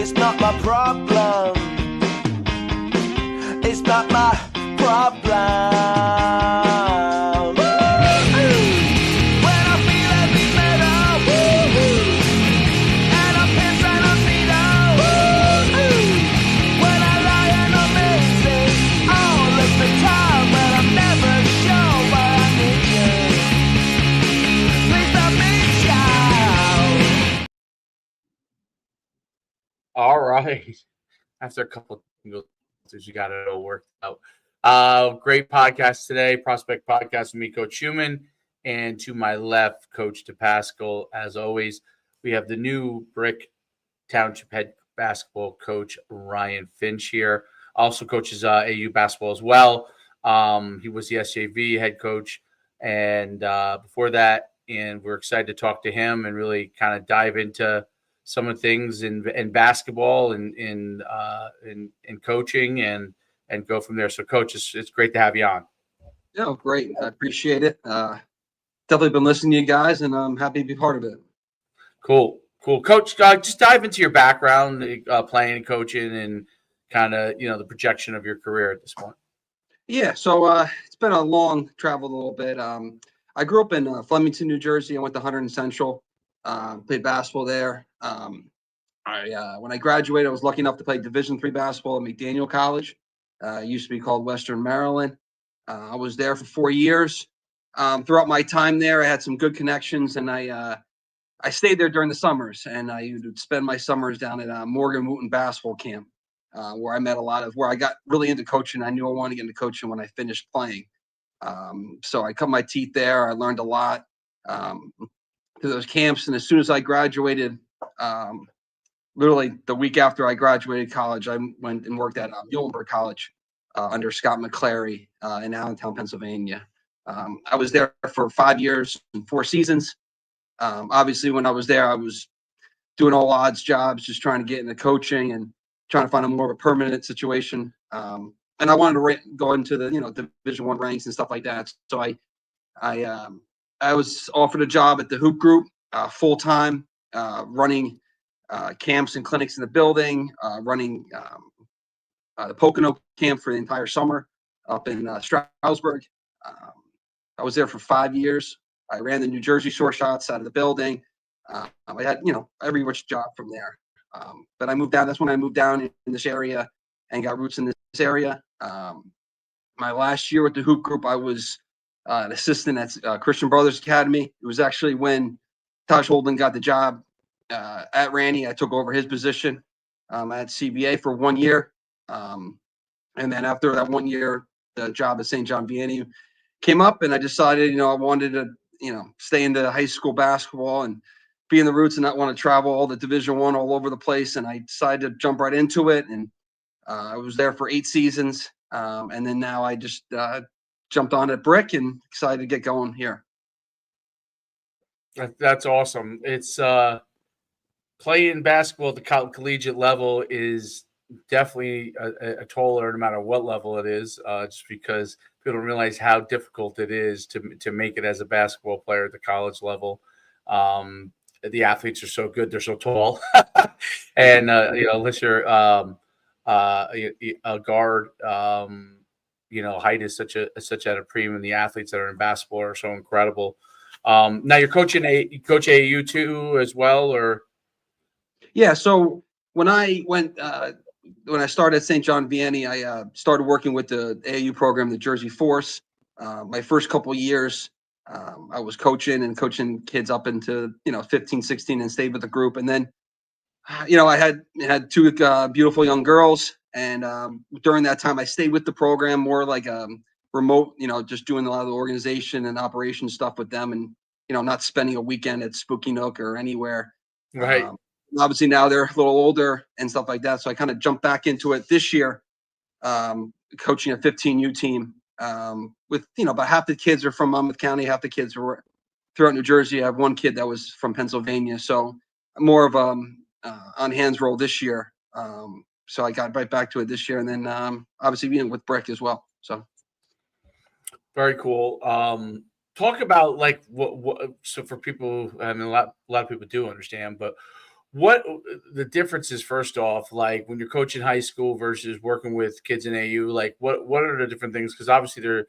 It's not my problem. It's not my problem. All right. After a couple of you got it all worked out. Great podcast today, Prospect Podcast with me, Coach Schumann, and to my left, Coach DePascal. As always, we have the new Brick Township head basketball coach, Ryan Finch here. Also coaches AAU basketball as well. He was the SJV head coach, and before that, and we're excited to talk to him and really kind of dive into some of the things in basketball and in coaching and go from there. So, Coach, it's great to have you on. Yeah, great. I appreciate it. Definitely been listening to you guys, and I'm happy to be part of it. Cool. Coach, just dive into your background, playing and coaching, and kind of, the projection of your career at this point. Yeah, so it's been a long travel a little bit. I grew up in Flemington, New Jersey. I went to Hunter and Central, played basketball there. When I graduated, I was lucky enough to play Division III basketball at McDaniel College. It used to be called Western Maryland. I was there for 4 years. Throughout my time there, I had some good connections, and I stayed there during the summers, and I would spend my summers down at Morgan Wooten basketball camp, where I met where I got really into coaching. I knew I wanted to get into coaching when I finished playing. So I cut my teeth there. I learned a lot through those camps, and as soon as I graduated, literally the week after I graduated college, I went and worked at Muhlenberg College under Scott McClary in Allentown, Pennsylvania. I was there for 5 years and 4 seasons. Obviously, when I was there, I was doing all odds jobs, just trying to get into coaching and trying to find a more of a permanent situation. And I wanted to go into the Division I ranks and stuff like that. So I was offered a job at the Hoop Group full time, running camps and clinics in the building, running the Pocono camp for the entire summer up in Stroudsburg. I was there for 5 years. I ran the New Jersey Short Shots out of the building. I had, every which job from there. But I moved down. That's when I moved down in this area and got roots in this area. My last year with the Hoop Group, I was an assistant at Christian Brothers Academy. It was actually when Taj Holden got the job at Randy. I took over his position. I had CBA for 1 year. And then after that 1 year, the job at St. John Vianney came up, and I decided, I wanted to, stay into high school basketball and be in the roots and not want to travel all the Division I all over the place. And I decided to jump right into it. And I was there for 8 seasons. And then now I just jumped on at Brick and excited to get going here. That's awesome. It's playing basketball at the collegiate level is definitely a toller, no matter what level it is, just because people don't realize how difficult it is to make it as a basketball player at the college level. The athletes are so good; they're so tall, and unless you're a guard, height is such at a premium. The athletes that are in basketball are so incredible. Now you're coach AAU too as well, or? Yeah. So when I started at St. John Vianney, I started working with the AAU program, the Jersey Force. My first couple of years, I was coaching kids up into 15, 16, and stayed with the group. And then, I had 2 beautiful young girls, and during that time, I stayed with the program more like remote, just doing a lot of the organization and operation stuff with them, and not spending a weekend at Spooky Nook or anywhere. Right. Obviously now they're a little older and stuff like that. So I kind of jumped back into it this year, coaching a 15U team with, about half the kids are from Monmouth County, half the kids were throughout New Jersey. I have 1 kid that was from Pennsylvania. So more of on hands role this year. So I got right back to it this year. And then obviously being with Brick as well. So. Very cool. Talk about like what so for people, I mean, a lot of people do understand, but what the difference is, first off, like when you're coaching high school versus working with kids in AU, like what are the different things? Because obviously they're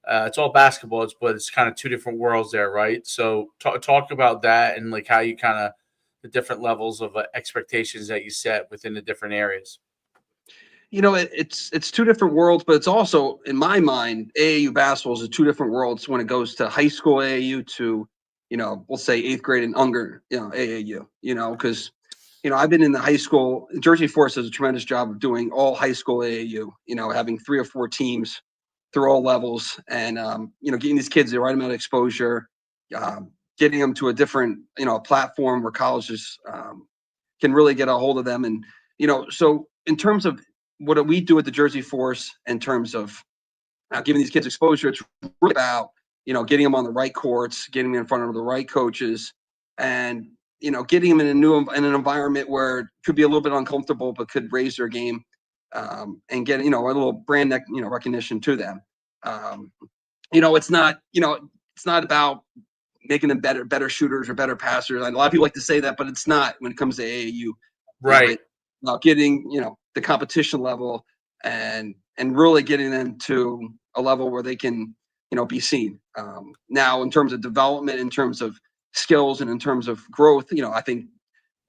it's all basketball, but it's kind of two different worlds there, right? So talk about that and like how you kind of the different levels of expectations that you set within the different areas. It's two different worlds, but it's also, in my mind, AAU basketball is two different worlds when it goes to high school AAU to, we'll say eighth grade and younger, AAU, because, I've been in the high school. Jersey Force does a tremendous job of doing all high school AAU, having 3 or 4 teams through all levels and, getting these kids the right amount of exposure, getting them to a different, platform where colleges can really get a hold of them. And, so in terms of what do we do at the Jersey Force in terms of giving these kids exposure, it's really about, getting them on the right courts, getting them in front of the right coaches, and, getting them in an environment where it could be a little bit uncomfortable, but could raise their game, and get, a little brand, recognition to them. It's not about making them better shooters or better passers. And a lot of people like to say that, but it's not when it comes to AAU. Right. It's about getting, the competition level and really getting them to a level where they can, be seen. Now, in terms of development, in terms of skills, and in terms of growth, I think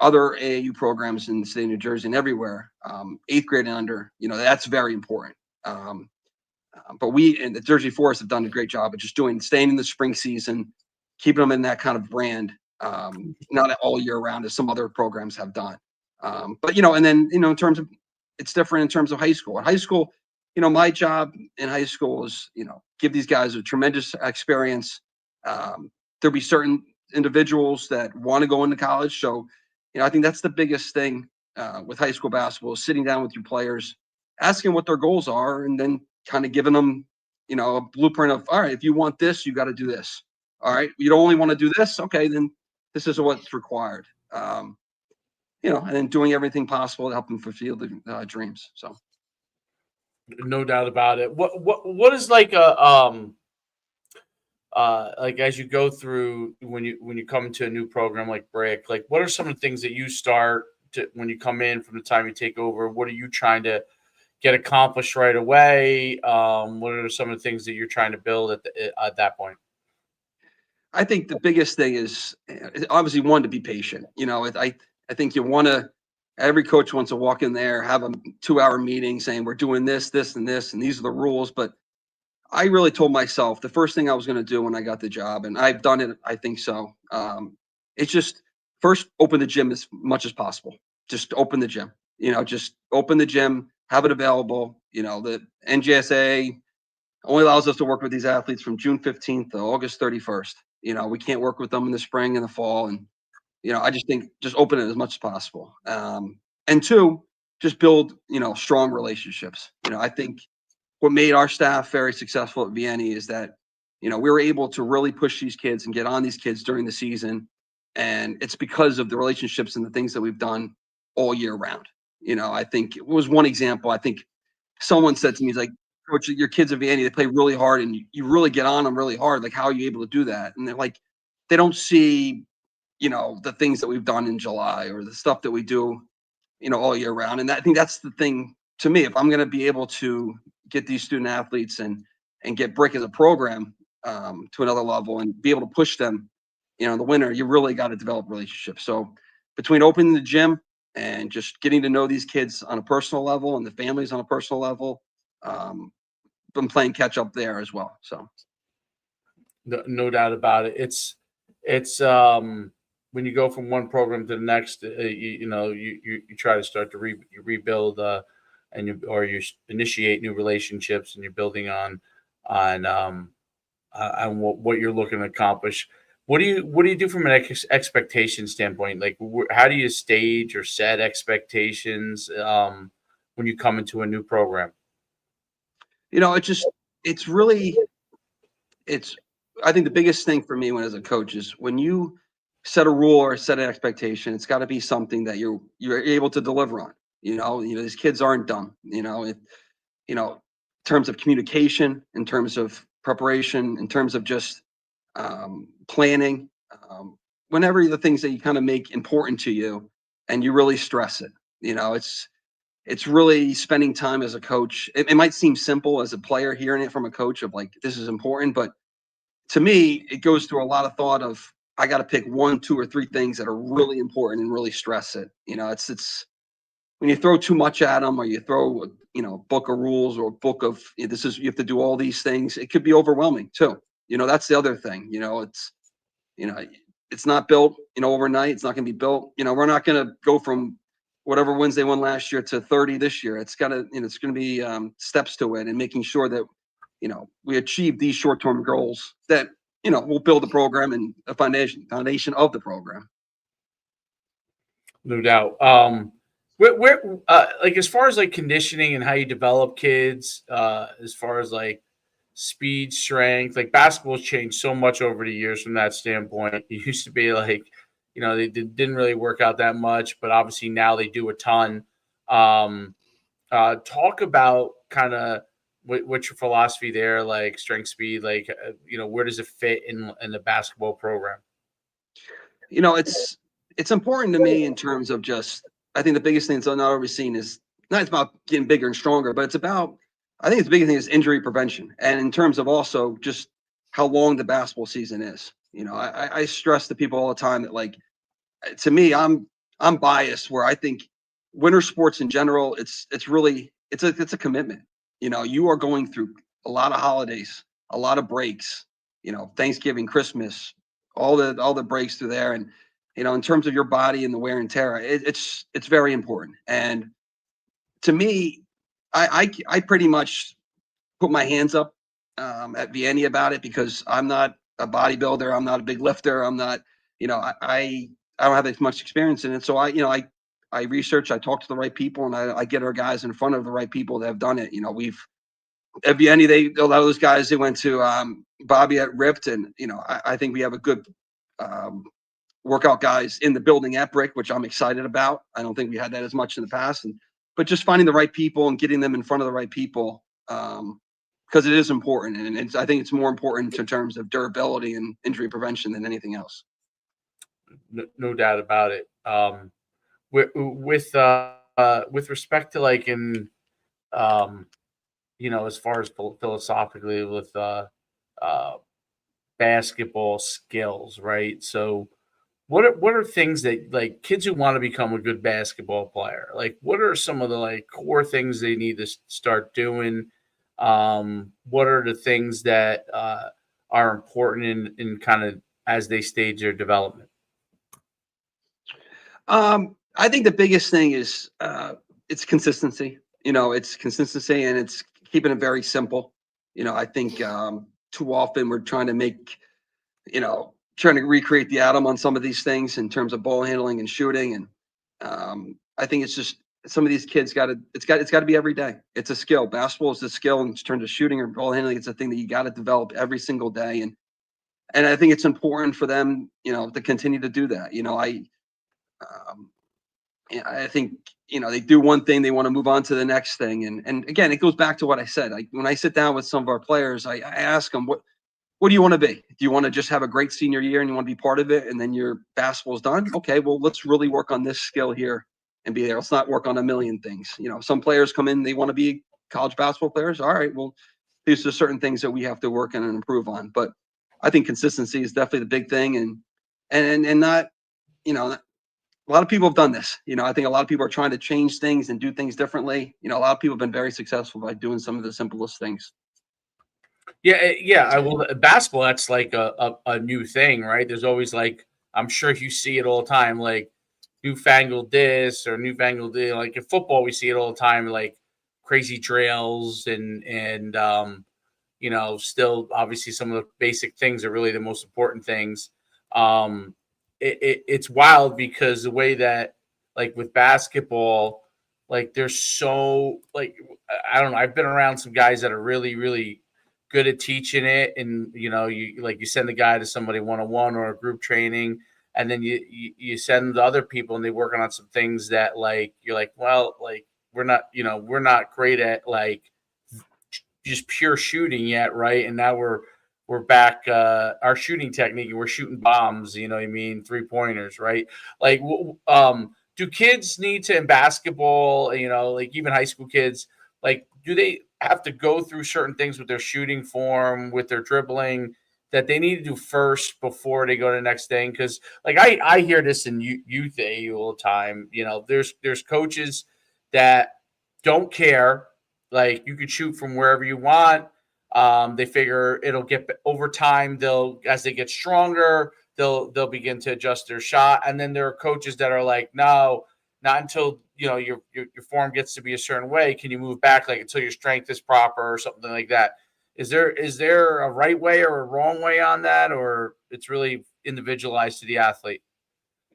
other AAU programs in the state of New Jersey and everywhere, 8th grade and under, that's very important. But we and the Jersey Force have done a great job of just staying in the spring season, keeping them in that kind of brand, not all year round as some other programs have done. But and then in terms of, it's different in terms of high school. In high school, my job in high school is give these guys a tremendous experience. There'll be certain individuals that want to go into college, so I think that's the biggest thing with high school basketball is sitting down with your players, asking what their goals are, and then kind of giving them a blueprint of, all right, if you want this, you got to do this. All right, you don't only want to do this, okay, then this is what's required. And then doing everything possible to help them fulfill the dreams. So, No doubt about it. What is like like as you go through when you come to a new program like Brick, like what are some of the things that you start to when you come in from the time you take over? What are you trying to get accomplished right away? What are some of the things that you're trying to build at that point? I think the biggest thing is obviously one, to be patient. I think every coach wants to walk in there, have a 2-hour meeting saying we're doing this, this, and this, and these are the rules. But I really told myself the first thing I was going to do when I got the job, and I've done it, I think so. It's just first open the gym as much as possible. Just open the gym. Just open the gym, have it available. The NJSA only allows us to work with these athletes from June 15th to August 31st. We can't work with them in the spring and the fall. And, I just think just open it as much as possible. And 2, just build, strong relationships. I think what made our staff very successful at Vianney is that, we were able to really push these kids and get on these kids during the season. And it's because of the relationships and the things that we've done all year round. I think it was one example. I think someone said to me, he's like, Coach, your kids at Vianney, they play really hard and you really get on them really hard. Like, how are you able to do that? And they're like, they don't see, the things that we've done in July or the stuff that we do, all year round. And I think that's the thing to me. If I'm going to be able to get these student athletes and get Brick as a program to another level and be able to push them, in the winter, you really got to develop relationships. So between opening the gym and just getting to know these kids on a personal level and the families on a personal level, been playing catch up there as well. So no doubt about it. It's when you go from one program to the next, you try to start to rebuild and you initiate new relationships and you're building on what you're looking to accomplish. What do you do from an expectation standpoint? Like, how do you stage or set expectations when you come into a new program? It's really, I think the biggest thing for me as a coach is when you set a rule or set an expectation, it's got to be something that you're able to deliver on. These kids aren't dumb. In terms of communication, in terms of preparation, in terms of just planning, whenever the things that you kind of make important to you, and you really stress it. It's really spending time as a coach. It might seem simple as a player hearing it from a coach of like, this is important, but to me, it goes through a lot of thought of, I got to pick 1, 2, or 3 things that are really important and really stress it. It's when you throw too much at them, or you throw, book of rules or a book of, this is, you have to do all these things. It could be overwhelming too. That's the other thing. You know, it's not built, overnight. It's not going to be built. We're not going to go from whatever wins they won last year to 30 this year. It's got to, it's going to be steps to it, and making sure that, we achieve these short-term goals that, we'll build the program and the foundation of the program. No doubt. Where like as far as like conditioning and how you develop kids, as far as like speed, strength, like basketball's changed so much over the years from that standpoint. It used to be like, they didn't really work out that much, but obviously now they do a ton. Talk about kind of what's your philosophy there, like strength, speed, like, where does it fit in the basketball program? It's important to me in terms of just, I think the biggest thing that's not always seen is not about getting bigger and stronger, but it's about, I think the biggest thing is injury prevention. And in terms of also just how long the basketball season is. I stress to people all the time that, like, to me, I'm biased where I think winter sports in general, it's a commitment. You are going through a lot of holidays, a lot of breaks, Thanksgiving, Christmas, all the breaks through there. And, in terms of your body and the wear and tear, it's very important. And to me, I pretty much put my hands up at Vienna about it, because I'm not a bodybuilder. I'm not a big lifter. I'm not, I don't have as much experience in it. So I research, I talk to the right people, and I get our guys in front of the right people that have done it. We've at Vienna, a lot of those guys, they went to Bobby at Ripped, and I think we have a good workout guys in the building at Brick, which I'm excited about. I don't think we had that as much in the past, but just finding the right people and getting them in front of the right people, because it is important, and I think it's more important in terms of durability and injury prevention than anything else. No doubt about it. With respect to like in, as far as philosophically with basketball skills, right? So what are things that like kids who want to become a good basketball player, like what are some of the like core things they need to start doing? What are the things that are important in kind of as they stage their development? I think the biggest thing is it's consistency. It's consistency, and it's keeping it very simple. I think too often we're trying to recreate the atom on some of these things in terms of ball handling and shooting. And I think it's just some of these kids it's got to be every day. It's a skill. Basketball is a skill in terms of shooting or ball handling. It's a thing that you got to develop every single day. And I think it's important for them, to continue to do that. I think, they do one thing, they want to move on to the next thing. And again, it goes back to what I said. When I sit down with some of our players, I ask them, what do you want to be? Do you want to just have a great senior year and you want to be part of it, and then your basketball's done? Okay, well, let's really work on this skill here and be there. Let's not work on a million things. Some players come in, they want to be college basketball players. All right, well, these are certain things that we have to work on and improve on. But I think consistency is definitely the big thing, and not, a lot of people have done this. I think a lot of people are trying to change things and do things differently. A lot of people have been very successful by doing some of the simplest things. Yeah. I will. Basketball, that's like a new thing, right? There's always like, I'm sure you see it all the time, like newfangled this or newfangled this. Like in football, we see it all the time, like crazy drills and still obviously some of the basic things are really the most important things. It's wild because the way that like with basketball, like there's so like, I don't know. I've been around some guys that are really, really good at teaching it, and you send the guy to somebody one-on-one or a group training, and then you send the other people and they're working on some things that like you're like, well, like we're not great at like just pure shooting yet, right? And now we're back our shooting technique and we're shooting bombs, you know what I mean, 3-pointers, right? Like do kids need to in basketball, like even high school kids, like do they have to go through certain things with their shooting form, with their dribbling that they need to do first before they go to the next thing? Because like I hear this in youth AAU all the time. There's coaches that don't care. Like you could shoot from wherever you want. They figure it'll get over time. As they get stronger, they'll begin to adjust their shot. And then there are coaches that are like, no, not until your form gets to be a certain way can you move back, like until your strength is proper or something like that. Is there a right way or a wrong way on that, or it's really individualized to the athlete?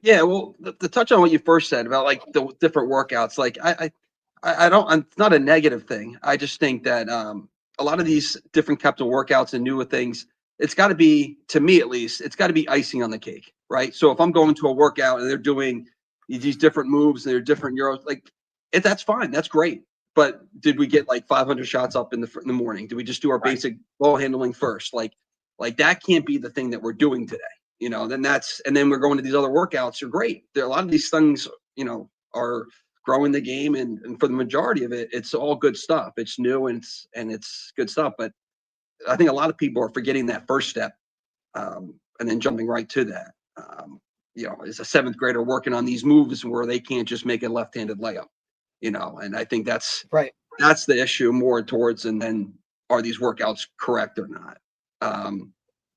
Yeah, well, to touch on what you first said about like the different workouts, like I don't, it's not a negative thing. I just think that a lot of these different types of workouts and newer things, it's got to be, to me at least, it's got to be icing on the cake, right? So if I'm going to a workout and they're doing these different moves and they're different euros, like that's fine, that's great. But did we get like 500 shots up in the morning? Did we just do our basic ball handling first? Like that can't be the thing that we're doing today. Then we're going to these other workouts are great. There are a lot of these things, are growing the game, and for the majority of it, it's all good stuff. It's new and it's good stuff. But I think a lot of people are forgetting that first step, and then jumping right to that. As a seventh grader working on these moves where they can't just make a left-handed layup, and I think that's the issue more towards, and then are these workouts correct or not?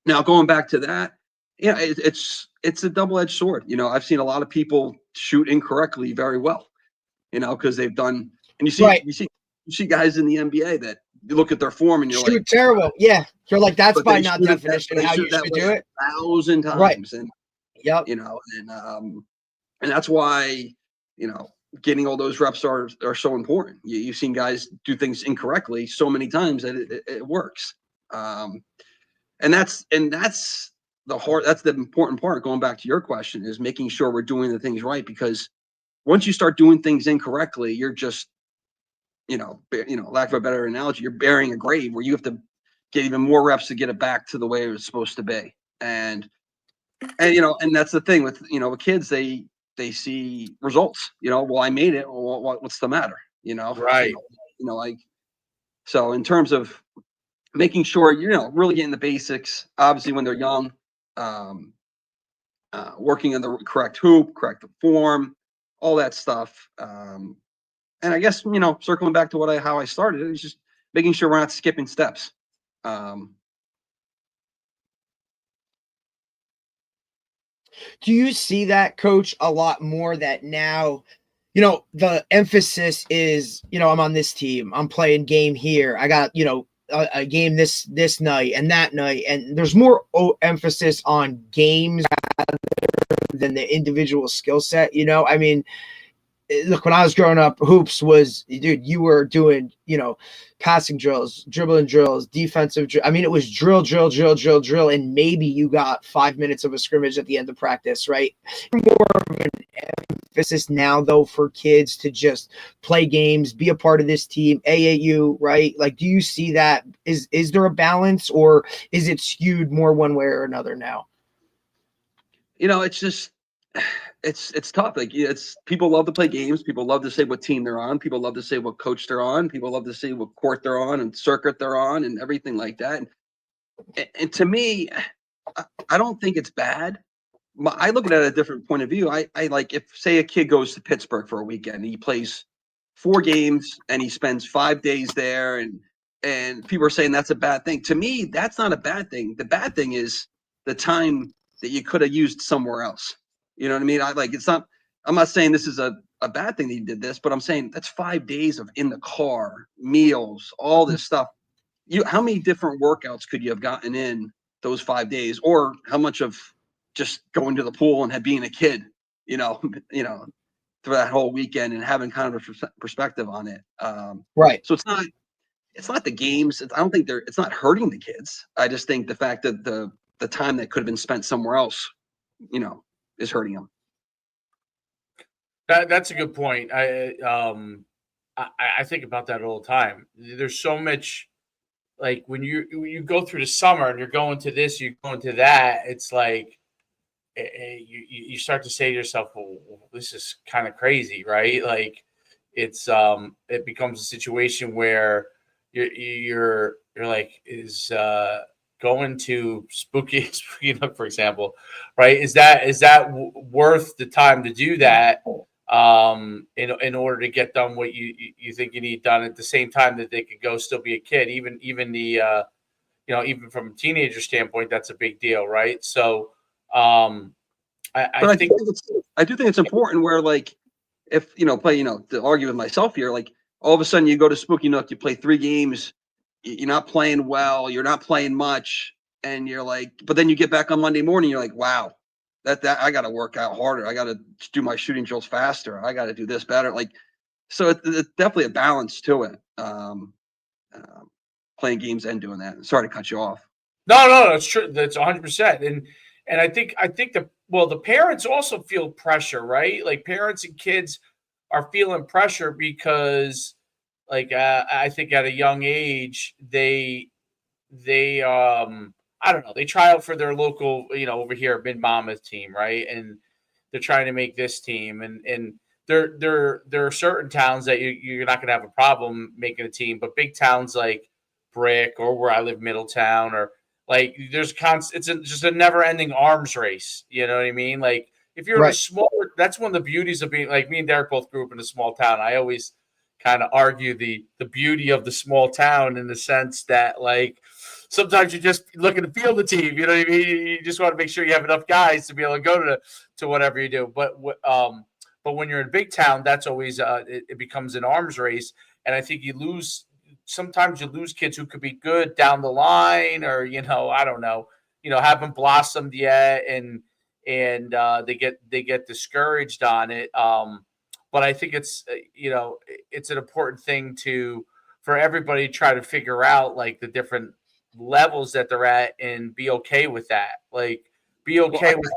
Now going back to that, yeah, it's a double-edged sword. I've seen a lot of people shoot incorrectly very well, because they've done, and you see guys in the NBA that you look at their form and you're shoot like terrible. Yeah, you're like that's by not shoot it definition how you should do it 1,000 times, right? and Yep. and that's why getting all those reps are so important. You've seen guys do things incorrectly so many times that it works, and that's the important part. Going back to your question, is making sure we're doing the things right, because once you start doing things incorrectly, you're just lack of a better analogy, you're burying a grave where you have to get even more reps to get it back to the way it was supposed to be. And that's the thing with with kids, they see results. Well, I made it. Well, what's the matter? Right. Like, so in terms of making sure really getting the basics, obviously when they're young, working on the correct hoop, correct form, all that stuff. And I guess circling back to how I started, it was just making sure we're not skipping steps. Do you see that, Coach, a lot more that now, the emphasis is, I'm on this team, I'm playing game here, I got, a game this night and that night, and there's more emphasis on games rather than the individual skill set. I mean, look, when I was growing up, hoops was, dude, you were doing, passing drills, dribbling drills, defensive. I mean, it was drill. And maybe you got 5 minutes of a scrimmage at the end of practice, right? More of an emphasis now, though, for kids to just play games, be a part of this team, AAU, right? Like, do you see that? Is there a balance, or is it skewed more one way or another now? It's just, it's tough. Like, it's, people love to play games. People love to say what team they're on. People love to say what coach they're on. People love to say what court they're on and circuit they're on and everything like that. And to me, I don't think it's bad. I look at it at a different point of view. I like, if say a kid goes to Pittsburgh for a weekend and he plays 4 games and he spends 5 days there, and people are saying that's a bad thing. To me, that's not a bad thing. The bad thing is the time that you could have used somewhere else. You know what I mean? I'm not saying this is a bad thing that he did this, but I'm saying that's 5 days of in the car, meals, all this stuff. How many different workouts could you have gotten in those 5 days, or how much of just going to the pool and being a kid, through that whole weekend and having kind of a perspective on it. Right. So it's not the games. I don't think it's not hurting the kids. I just think the fact that the time that could have been spent somewhere else, is hurting them. That's a good point. I think about that all the time. There's so much, like when you go through the summer and you're going to this, you're going to that. It's like you start to say to yourself, well, this is kind of crazy, right? Like it becomes a situation where you're like, is going to spooky Nook, for example, right? Is that worth the time to do that? In order to get done what you think you need done at the same time that they could go still be a kid, even the even from a teenager standpoint, that's a big deal, right? So I think I do think it's important where, like, if to argue with myself here, like, all of a sudden you go to Spooky Nook, you play 3 games, you're not playing well, you're not playing much, and you're like, but then you get back on Monday morning, you're like, wow, that I got to work out harder, I got to do my shooting drills faster, I got to do this better, like, so it's definitely a balance to it. Playing games and doing that. Sorry to cut you off. no, it's true. That's 100%. And I think the parents also feel pressure, right? Like parents and kids are feeling pressure because, like, I think at a young age they I don't know, they try out for their local, over here Mid Monmouth team, right? And they're trying to make this team, and there are certain towns that you're not going to have a problem making a team, but big towns like Brick or where I live, Middletown, or like just a never ending arms race. You know what I mean? Like if you're in a smaller, that's one of the beauties of being, like, me and Derek both grew up in a small town. I always kind of argue the beauty of the small town in the sense that, like, sometimes you're just looking to field the team. You know what I mean? You just want to make sure you have enough guys to be able to go to whatever you do. But when you're in a big town, that's always it becomes an arms race, and I think sometimes you lose kids who could be good down the line, or I don't know, haven't blossomed yet, and they get discouraged on it. But I think it's it's an important thing for everybody to try to figure out, like, the different levels that they're at and be okay with that. Like, be okay with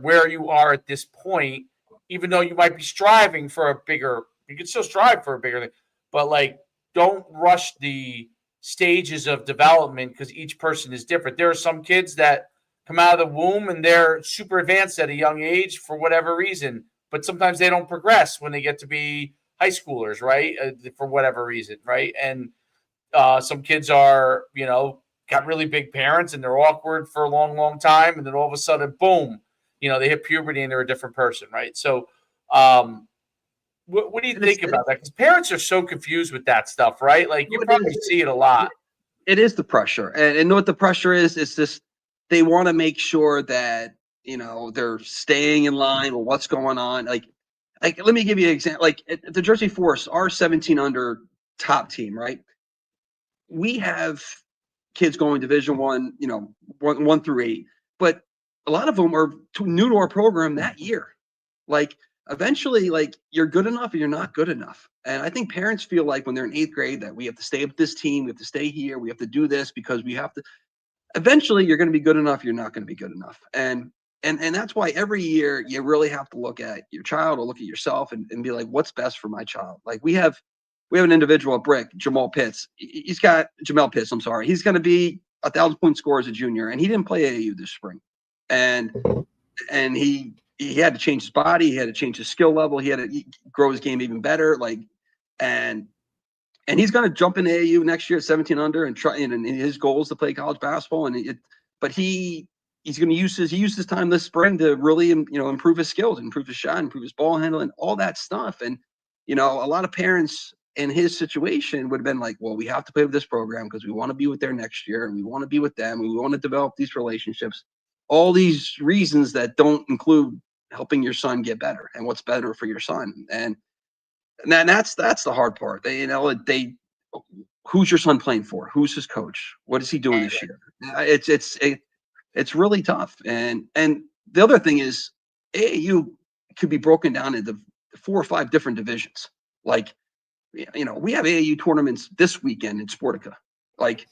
where you are at this point, even though you might be striving for you can still strive for a bigger thing, but, like, don't rush the stages of development because each person is different. There are some kids that come out of the womb and they're super advanced at a young age for whatever reason, but sometimes they don't progress when they get to be high schoolers, right? For whatever reason, right? And some kids are, got really big parents and they're awkward for a long, long time, and then all of a sudden, boom, they hit puberty and they're a different person, right? So, what do you think about that? Because parents are so confused with that stuff, right? Like, you probably see it a lot. It is the pressure, and what the pressure is just they want to make sure that they're staying in line with what's going on. Like let me give you an example. Like at the Jersey Force, our 17 under top team, right? We have kids going Division 1, 1 through 8, but a lot of them are new to our program that year. Like, eventually, like, you're good enough or you're not good enough. And I think parents feel like when they're in 8th grade that we have to stay with this team, we have to stay here, we have to do this because we have to. Eventually, you're going to be good enough, you're not going to be good enough. And that's why every year you really have to look at your child or look at yourself and be like, what's best for my child? Like, we have an individual at Brick, Jamel Pitts. He's got Jamel Pitts. I'm sorry. He's going to be 1,000-point scorer as a junior, and he didn't play AAU this spring. And he had to change his body. He had to change his skill level. He had to grow his game even better. Like, and he's going to jump in AAU next year at 17 under and try. And his goal is to play college basketball. But he's going to use his time this spring to really, improve his skills, improve his shot, improve his ball handling, all that stuff. And a lot of parents in his situation would have been like, well, we have to play with this program because we want to be with there next year, and we want to be with them, and we want to develop these relationships. All these reasons that don't include helping your son get better and what's better for your son. And that's the hard part. Who's your son playing for? Who's his coach? What is he doing this year? It's really tough. And the other thing is AAU could be broken down into 4 or 5 different divisions. Like, we have AAU tournaments this weekend in Sportica. Like,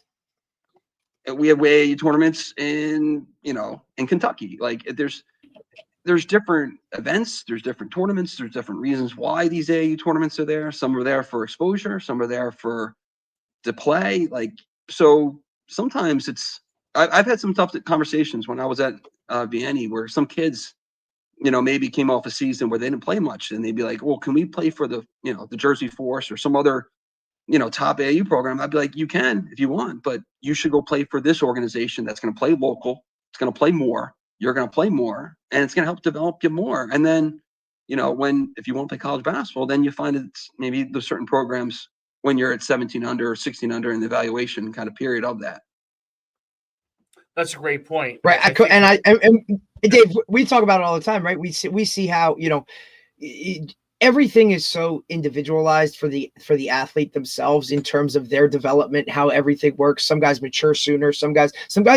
we have AAU tournaments in Kentucky. Like, there's different events, there's different tournaments, there's different reasons why these AAU tournaments are there. Some are there for exposure, some are there to play. Like, so sometimes it's I've had some tough conversations when I was at Vianney where some kids, maybe came off a season where they didn't play much, and they'd be like, well, can we play for the Jersey Force or some other, top AAU program? I'd be like, you can if you want, but you should go play for this organization that's going to play local. It's going to play more. You're going to play more, and it's going to help develop you more. And then, if you want to play college basketball, then you find it's maybe there's certain programs when you're at 17 under or 16 under in the evaluation kind of period of that. That's a great point. Right. And Dave, we talk about it all the time, right? We see how, everything is so individualized for the athlete themselves in terms of their development, how everything works. Some guys mature sooner, some guys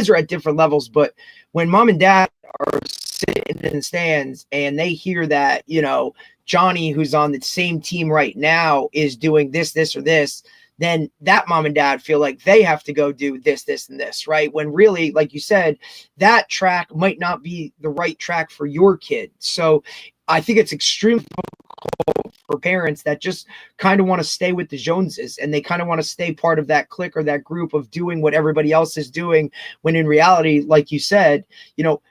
are at different levels, but when mom and dad are sitting in the stands and they hear that, Johnny, who's on the same team right now, is doing this, or this, then that mom and dad feel like they have to go do this, and this, right? When really, like you said, that track might not be the right track for your kid. So I think it's extremely difficult for parents that just kind of want to stay with the Joneses, and they kind of want to stay part of that clique or that group of doing what everybody else is doing, when in reality, like you said,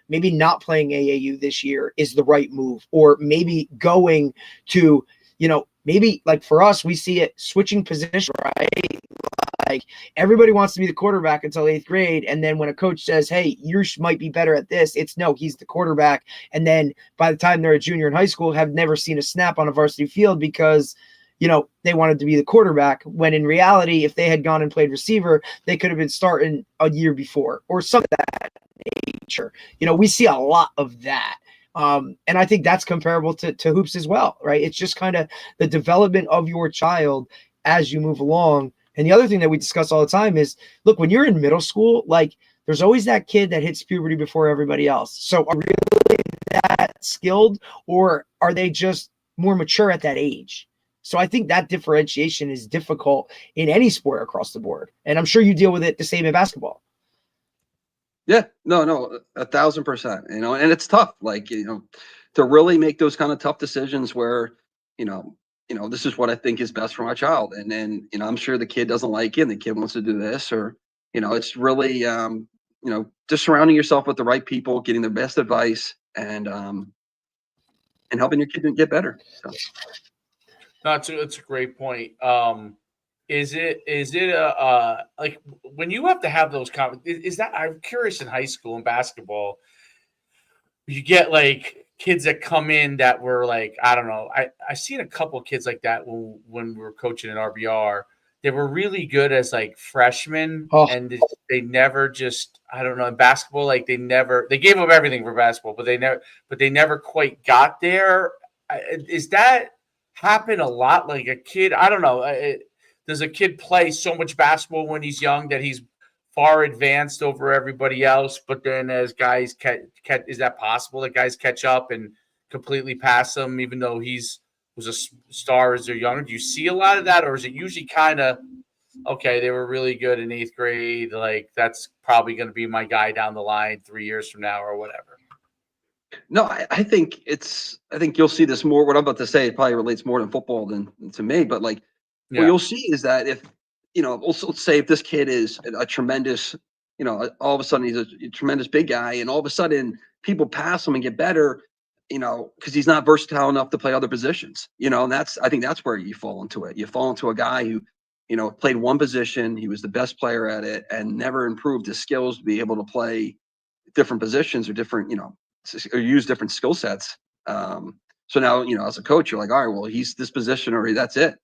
maybe not playing AAU this year is the right move, or maybe going to, maybe like for us, we see it switching position, right? Like everybody wants to be the quarterback until 8th grade. And then when a coach says, hey, you might be better at this, it's no, he's the quarterback. And then by the time they're a junior in high school, have never seen a snap on a varsity field because, they wanted to be the quarterback, when in reality, if they had gone and played receiver, they could have been starting a year before or something of that nature. We see a lot of that. And I think that's comparable to hoops as well, right? It's just kind of the development of your child as you move along. And the other thing that we discuss all the time is, look, when you're in middle school, like there's always that kid that hits puberty before everybody else. So are they really that skilled, or are they just more mature at that age? So I think that differentiation is difficult in any sport across the board. And I'm sure you deal with it the same in basketball. Yeah, no, 1,000%, and it's tough, like, to really make those kind of tough decisions where, this is what I think is best for my child. And then, I'm sure the kid doesn't like it and the kid wants to do this, or, it's really, just surrounding yourself with the right people, getting the best advice, and helping your kid get better. So. No, it's a great point. Is it a like when you have to have those is that, I'm curious, in high school and basketball, you get like kids that come in that were like, I don't know, I seen a couple of kids like that when we were coaching at RBR. They were really good as like freshmen, and they never just, I don't know, in basketball, like they gave up everything for basketball, but they never quite got there. Is that happen a lot? Like a kid, I don't know. Does a kid play so much basketball when he's young that he's far advanced over everybody else? But then as guys is that possible that guys catch up and completely pass him, even though was a star as they're younger? Do you see a lot of that, or is it usually kind of, okay, they were really good in 8th grade, like that's probably going to be my guy down the line 3 years from now or whatever? No, I think you'll see this more. What I'm about to say, it probably relates more to football than to me, but like, what you'll see is that if, also let's say if this kid is a tremendous, all of a sudden he's a tremendous big guy, and all of a sudden people pass him and get better, because he's not versatile enough to play other positions, and I think that's where you fall into it. You fall into a guy who, played one position, he was the best player at it, and never improved his skills to be able to play different positions or different, or use different skill sets. So now, as a coach, you're like, all right, well, he's this position, or that's it,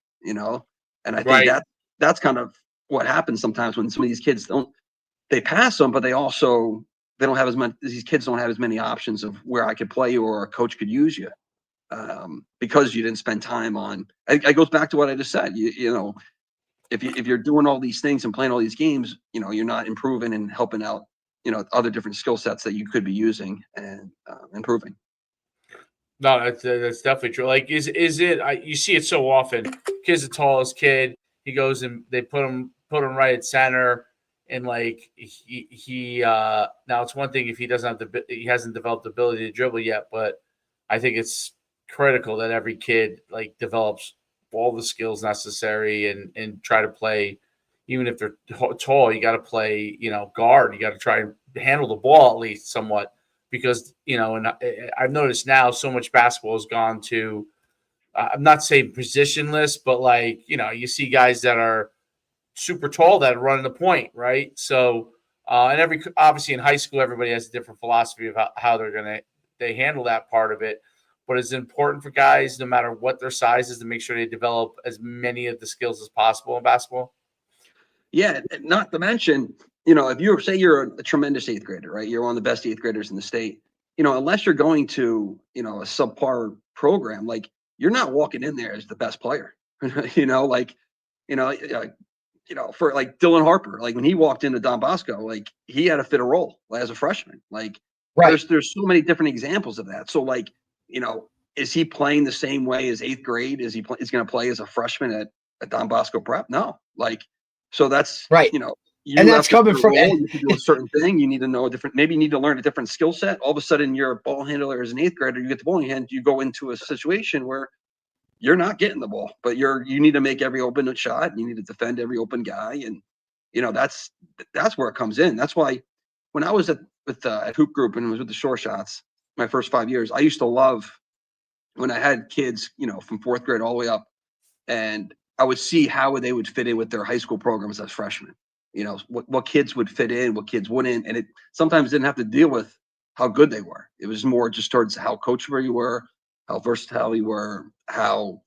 and I think that's kind of what happens sometimes when some of these kids they pass them, but they don't have as much, these kids don't have as many options of where I could play you or a coach could use you, because you didn't spend time on, it goes back to what I just said, if you're doing all these things and playing all these games, you're not improving and helping out, other different skill sets that you could be using and improving. No, that's definitely true. Like, is it? You see it so often. Kid's the tallest kid. He goes and they put him right at center, and like he now it's one thing if he hasn't developed the ability to dribble yet, but I think it's critical that every kid like develops all the skills necessary and try to play, even if they're tall, you got to play, guard. You got to try and handle the ball at least somewhat because, and I've noticed now so much basketball has gone to, I'm not saying positionless, but like, you see guys that are super tall that are running the point, right? So, and obviously in high school, everybody has a different philosophy of how they handle that part of it. But it's important for guys, no matter what their size is, to make sure they develop as many of the skills as possible in basketball. Yeah, not to mention, if you say you're a tremendous eighth grader, right? You're one of the best eighth graders in the state. Unless you're going to, a subpar program, like you're not walking in there as the best player. Like, for like Dylan Harper, like when he walked into Don Bosco, like he had to fit a role as a freshman. Like Right. there's so many different examples of that. So like, is he playing the same way as eighth grade? Is he's going to play as a freshman at Don Bosco Prep? No, like, so that's Right. you And that's have to coming fit a from role, you have to do a certain thing. You need to know maybe you need to learn a different skill set. All of a sudden you're a ball handler as an eighth grader, you get the ball in your hand, you go into a situation where you're not getting the ball, but you need to make every open shot. You need to defend every open guy. And, that's where it comes in. That's why when I was at Hoop Group and was with the Shore Shots, my first 5 years, I used to love when I had kids, from fourth grade all the way up, and I would see how they would fit in with their high school programs as freshmen. What kids would fit in, what kids wouldn't. And it sometimes didn't have to deal with how good they were. It was more just towards how coachable you were, how versatile you were, how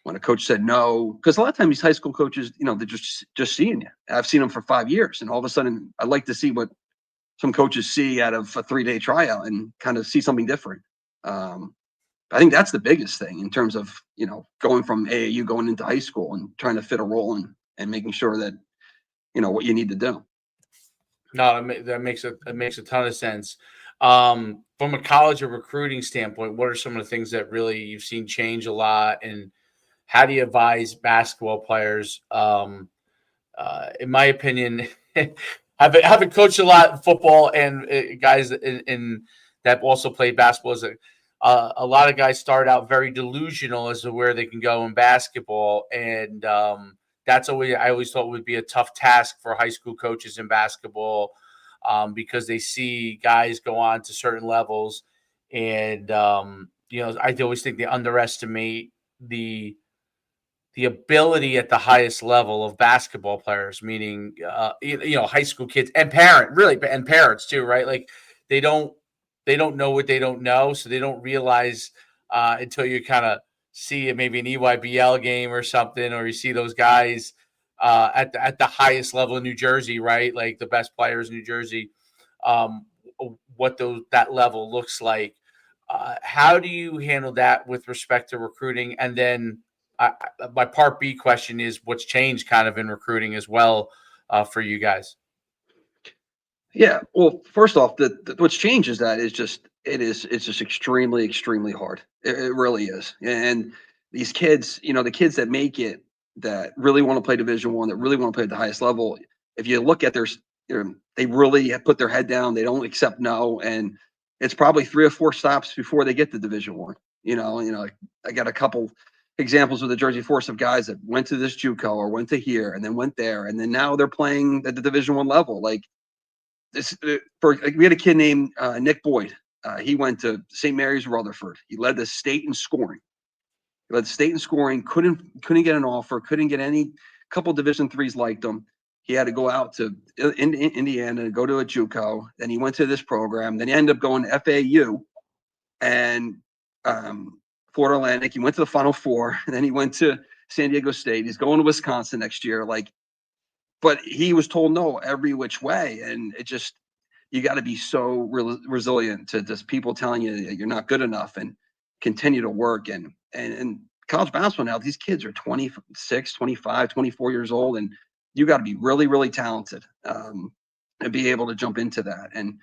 when a coach said no, because a lot of times these high school coaches, they're just seeing you. I've seen them for 5 years, and all of a sudden, I'd like to see what some coaches see out of a 3-day tryout and kind of see something different. I think that's the biggest thing in terms of going from AAU going into high school and trying to fit a role and making sure that what you need to do. No, that makes a ton of sense. From a college or recruiting standpoint, what are some of the things that really you've seen change a lot, and how do you advise basketball players? In my opinion, having coached a lot in football and guys in that also play basketball, a lot of guys start out very delusional as to where they can go in basketball, and I always thought would be a tough task for high school coaches in basketball, because they see guys go on to certain levels, and I always think they underestimate the ability at the highest level of basketball players, meaning high school kids and parents too, right? Like they don't know what they don't know, so they don't realize until you kind of see maybe an EYBL game or something, or you see those guys at the highest level in New Jersey, right? Like the best players in New Jersey, what that level looks like. How do you handle that with respect to recruiting? And then my part B question is, what's changed kind of in recruiting as well for you guys? Yeah. Well, first off, what's changed is that it's just extremely, extremely hard. It really is. And these kids, the kids that make it, that really want to play Division I, that really want to play at the highest level, if you look at they really have put their head down. They don't accept no. And it's probably 3 or 4 stops before they get to Division I. I got a couple examples with the Jersey Force of guys that went to this JUCO or went to here and then went there. And then now they're playing at the Division I level. Like, we had a kid named Nick Boyd. He went to St. Mary's Rutherford. He led the state in scoring. Couldn't get an offer. Couldn't get any. Couple Division IIIs liked him. He had to go out to Indiana to go to a JUCO. Then he went to this program. Then he ended up going to FAU and Florida Atlantic. He went to the Final Four. And then he went to San Diego State. He's going to Wisconsin next year. But he was told no every which way. And you got to be so resilient to just people telling you that you're not good enough and continue to work. And college basketball now, these kids are 26, 25, 24 years old. And you got to be really, really talented and be able to jump into that. And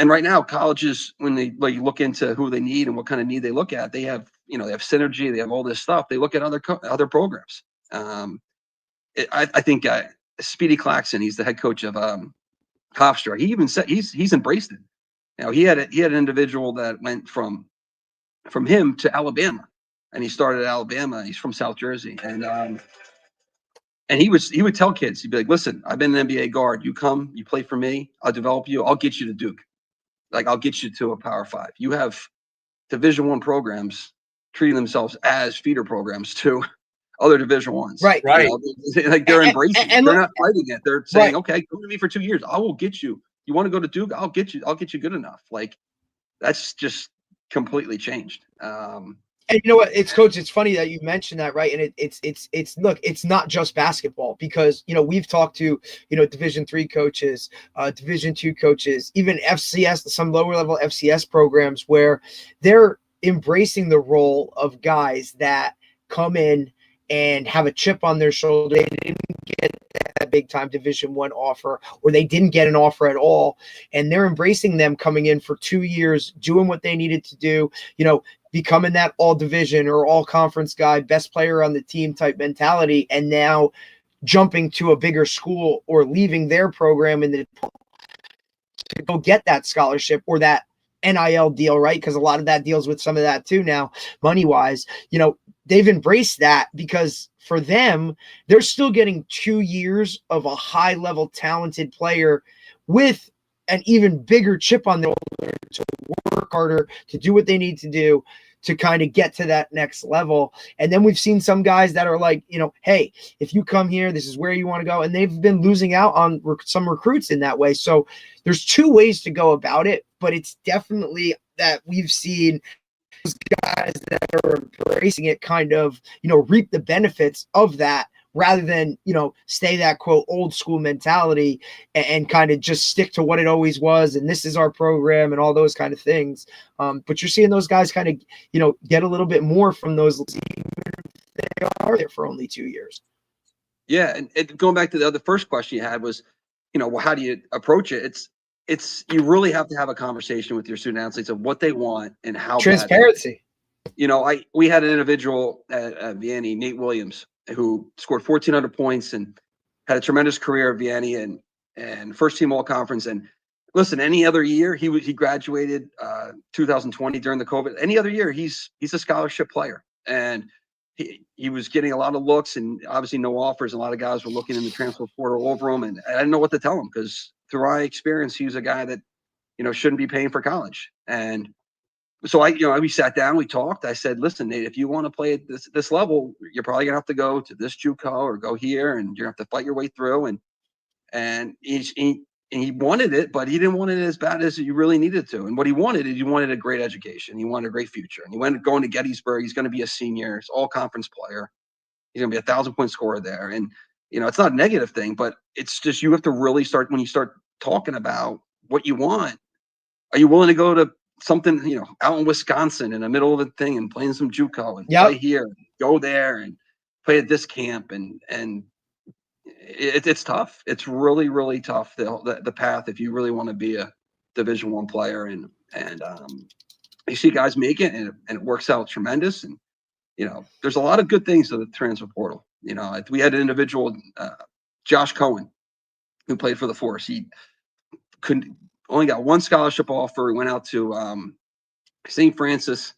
right now, colleges, when they look into who they need and what kind of need they look at, they have synergy, they have all this stuff. They look at other programs. I think Speedy Claxton, he's the head coach of Hofstra. He even said he's embraced it. He had an individual that went from him to Alabama, and he started at Alabama. He's from South Jersey, and And he would tell kids, he'd be like, listen, I've been an NBA guard. You come, you play for me. I'll develop you. I'll get you to Duke. Like, I'll get you to a Power 5. You have Division I programs treating themselves as feeder programs to other Division Ones. Right. Right. Like they're embracing it. They're not fighting it. They're saying, Right. okay, come to me for 2 years. I will get you. You want to go to Duke? I'll get you good enough. Like, that's just completely changed. And you know what? It's funny that you mentioned that, right? And it's look, it's not just basketball, because we've talked to Division III coaches, Division II coaches, even FCS, some lower level FCS programs where they're embracing the role of guys that come in and have a chip on their shoulder. They didn't get that big time Division I offer, or they didn't get an offer at all, and they're embracing them coming in for 2 years, doing what they needed to do, becoming that all division or all conference guy, best player on the team type mentality, and now jumping to a bigger school or leaving their program to go get that scholarship or that NIL deal, right? Because a lot of that deals with some of that too now, money wise. They've embraced that, because for them, they're still getting 2 years of a high level talented player with an even bigger chip on their shoulder to work harder, to do what they need to do to kind of get to that next level. And then we've seen some guys that are like, hey, if you come here, this is where you want to go. And they've been losing out on some recruits in that way. So there's 2 ways to go about it, but it's definitely that we've seen those guys that are embracing it kind of, reap the benefits of that, rather than, stay that quote old school mentality and kind of just stick to what it always was. And this is our program and all those kind of things. But you're seeing those guys kind of, get a little bit more from those, even if they are there for only 2 years. Yeah. And going back to the first question you had was, well, how do you approach it? You really have to have a conversation with your student athletes of what they want and how transparency. We had an individual at Vianney, Nate Williams, who scored 1,400 points and had a tremendous career at Vianney and first team all conference. And listen, any other year he graduated 2020 during the COVID. Any other year he's a scholarship player, and he was getting a lot of looks and obviously no offers. A lot of guys were looking in the transfer portal over him, and I didn't know what to tell him, because through my experience, he was a guy that shouldn't be paying for college. And so we sat down, we talked. I said, listen, Nate, if you want to play at this level, you're probably gonna have to go to this JUCO or go here, and you're gonna have to fight your way through. And he wanted it, but he didn't want it as bad as you really needed to. And what he wanted is he wanted a great education. He wanted a great future. And he went going to Gettysburg. He's going to be a senior. He's all conference player. He's going to be 1,000-point scorer there. And it's not a negative thing, but it's just, you have to really start, when you start talking about what you want, are you willing to go to something, out in Wisconsin in the middle of the thing and playing some JUCO and play here, go there and play at this camp, and it's tough. It's really, really tough, the path, if you really want to be a Division I player, and you see guys make it, and it works out tremendous. And there's a lot of good things to the transfer portal. We had an individual, Josh Cohen, who played for the Force. He only got one scholarship offer. He went out to St. Francis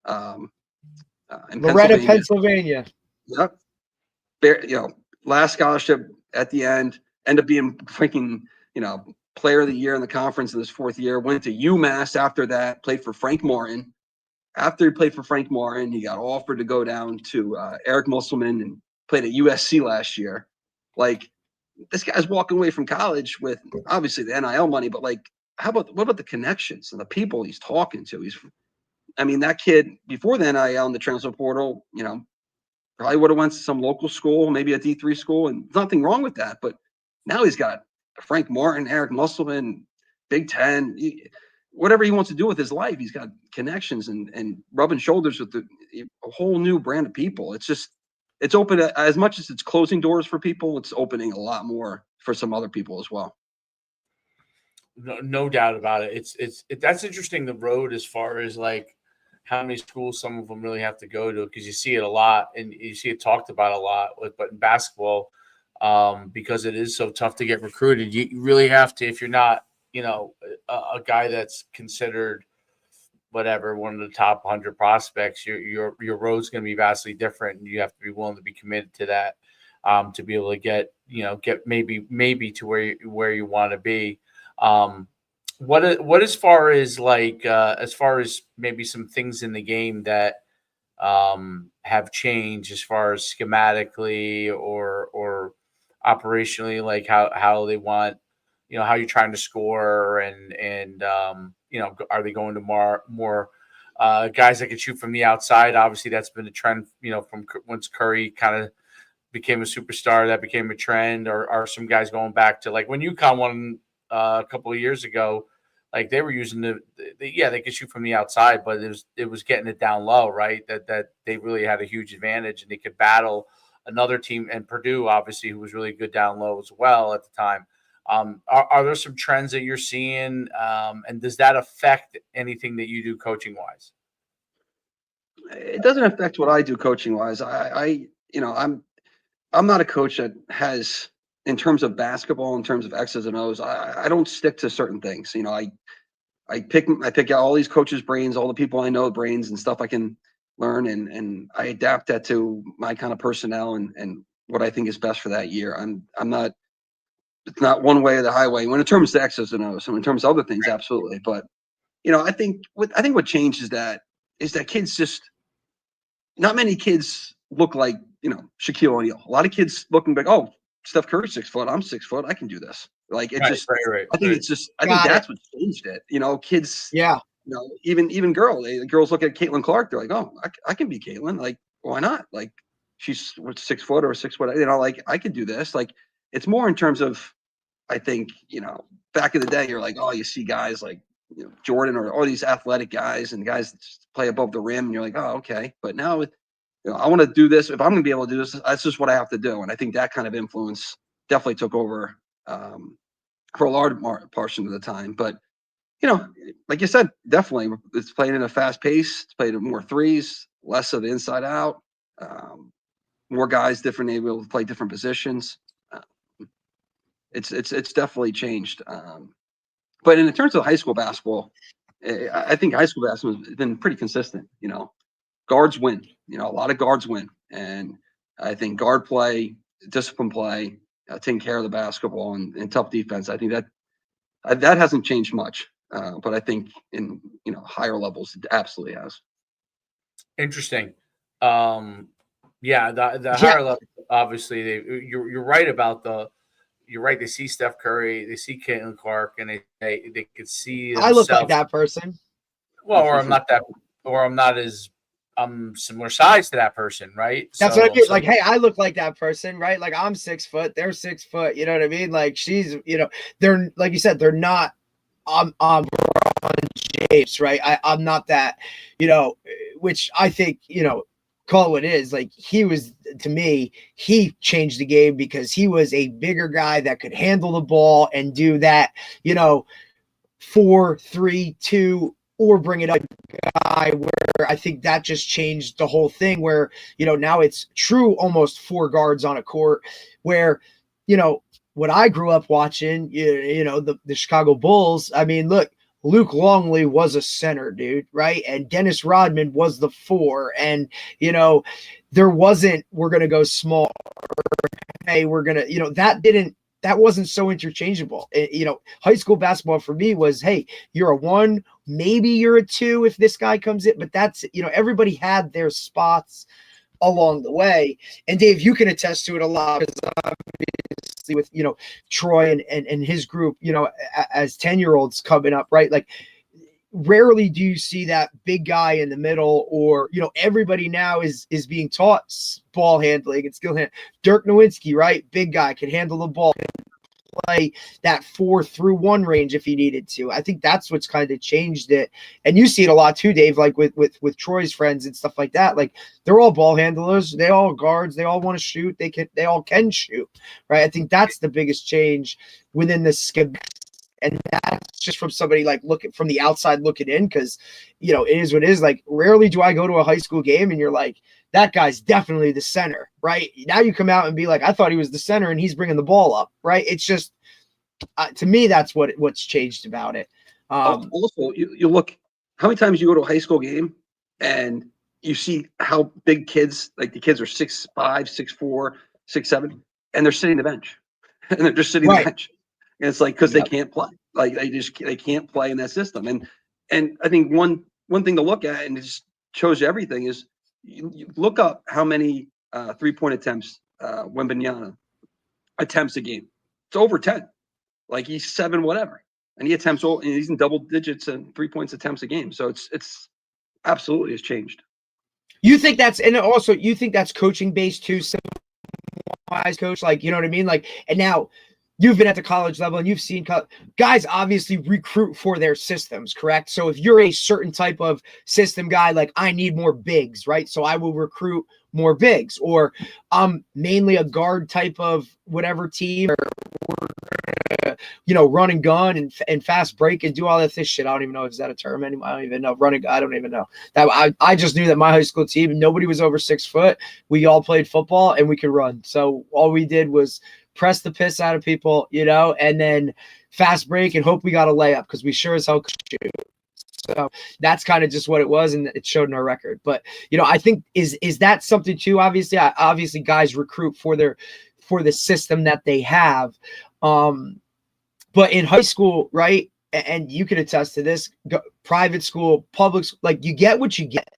in Loretta, Pennsylvania. Yep. Last scholarship at the end, ended up being freaking, player of the year in the conference in his 4th year. Went to UMass after that, played for Frank Martin. After he played for Frank Martin, he got offered to go down to Eric Musselman and played at USC last year. Like, this guy's walking away from college with obviously the NIL money, but like, what about the connections and the people he's talking to? That kid before the NIL and the transfer portal, probably would have went to some local school, maybe a D3 school, and nothing wrong with that. But now he's got Frank Martin, Eric Musselman, Big Ten, whatever he wants to do with his life. He's got connections and rubbing shoulders with a whole new brand of people. It's open, as much as it's closing doors for people, it's opening a lot more for some other people as well. No doubt about it. That's interesting, the road, as far as like how many schools some of them really have to go to, because you see it a lot and you see it talked about a lot. But in basketball, because it is so tough to get recruited, you really have to, if you're not, a guy that's considered whatever, one of the top 100 prospects, your road's going to be vastly different, and you have to be willing to be committed to that. to be able to get maybe to where you want to be. What as far as maybe some things in the game that have changed as far as schematically or operationally, like how they want, how you're trying to score and are they going to more guys that can shoot from the outside? Obviously, that's been a trend, from once Curry kind of became a superstar, that became a trend. Or are some guys going back to like when UConn won a couple of years ago? Like they were using they could shoot from the outside, but it was getting it down low, right? That they really had a huge advantage and they could battle another team, and Purdue, obviously, who was really good down low as well at the time. Are there some trends that you're seeing, and does that affect anything that you do coaching wise? It doesn't affect what I do coaching wise. I'm not a coach that has, in terms of basketball, in terms of X's and O's, I don't stick to certain things. I pick out all these coaches' brains, all the people I know brains and stuff I can learn, and I adapt that to my kind of personnel and what I think is best for that year. I'm not, it's not one way or the highway. When in terms of X's and O's, so in terms of other things, absolutely. But I think what changed is that kids just, not many kids look like Shaquille O'Neal. A lot of kids looking like, oh, Steph Curry's 6 foot, I'm 6 foot, I can do this. Like it just, right. I think it's just, I think that's what changed it. Kids, Yeah. Even girls look at Caitlin Clark, they're like, oh, I can be Caitlin. Like, why not? Like, she's 6 foot or 6 foot. Like I could do this. Like, it's more in terms of, I think, back in the day, you're like, oh, you see guys like Jordan or all these athletic guys and guys that just play above the rim, and you're like, oh, okay. But now with, I want to do this. If I'm going to be able to do this, that's just what I have to do. And I think that kind of influence definitely took over for a large portion of the time. But like you said, definitely it's playing in a fast pace. It's playing more threes, less of the inside out, more guys different, able to play different positions. It's definitely changed. But in terms of high school basketball, I think high school basketball has been pretty consistent. Guards win. A lot of guards win, and I think guard play, discipline play, taking care of the basketball, and tough defense. I think that hasn't changed much. But I think in higher levels, it absolutely has. Interesting. The higher level, obviously, you're right about you're right. They see Steph Curry, they see Caitlin Clark, and they could see themselves. I look like that person. Well, or I'm not as similar size to that person, right? That's what I mean. Like, hey, I look like that person, right? Like I'm 6 foot, they're 6 foot. You know what I mean? Like she's, they're like you said, they're not. I'm James, right? I'm not that, which I think, call it what it is. Like he was, to me, he changed the game because he was a bigger guy that could handle the ball and do that, 4-3-2, or bring it up guy, where I think that just changed the whole thing where, now it's true almost 4 guards on a court where, what I grew up watching, the Chicago Bulls. I mean, look, Luke Longley was a center, dude, right? And Dennis Rodman was the 4. And, there wasn't, we're going to go small. Hey, we're going to, that wasn't so interchangeable. High school basketball for me was, hey, you're a 1, maybe you're a 2 if this guy comes in, but that's, everybody had their spots along the way. And Dave, you can attest to it a lot because obviously with, Troy and his group, as 10-year-olds coming up, right? Like rarely do you see that big guy in the middle, or, everybody now is being taught ball handling and skill hand. Dirk Nowitzki, right? Big guy, can handle the ball, play that 4-through-1 range if he needed to. I think that's what's kind of changed it. And you see it a lot too, Dave, like with Troy's friends and stuff like that. Like they're all ball handlers, they all guards, they all want to shoot, they all can shoot, right? I think that's the biggest change within the scheme. And that's just from somebody like looking from the outside looking in, because it is what it is. Like rarely do I go to a high school game and you're like, that guy's definitely the center, right? Now you come out and be like, I thought he was the center and he's bringing the ball up, right? It's just, to me, that's what's changed about it. Also, you look, how many times you go to a high school game and you see how big kids, like the kids are 6'5", 6'4", 6'7", and they're sitting the bench, and they're just sitting the bench. And it's like because they can't play, like they can't play in that system. And I think one thing to look at, and it just shows you everything, is you look up how many 3-point attempts Wembanyama attempts a game. It's over 10. Like he's 7 whatever, and he attempts and he's in double digits and 3 points attempts a game. So it's absolutely has changed. You think that's, and also you think that's coaching based too, wise coach, like, you know what I mean? Like, and now you've been at the college level and you've seen guys obviously recruit for their systems, correct? So if you're a certain type of system guy, like I need more bigs, right? So I will recruit more bigs, or I'm mainly a guard type of whatever team, or you know, run and gun and fast break and do all that this shit. I don't even know, is that a term anymore? I don't even know. Running, I don't even know. That I just knew that my high school team, nobody was over 6 foot. We all played football and we could run. So all we did was press the piss out of people, you know, and then fast break and hope we got a layup because we sure as hell could shoot. So that's kind of just what it was, and it showed in our record. But you know, I think is that something too? Obviously, guys recruit for the system that they have. But in high school, right, and you can attest to this, private school, public school, like you get what you get,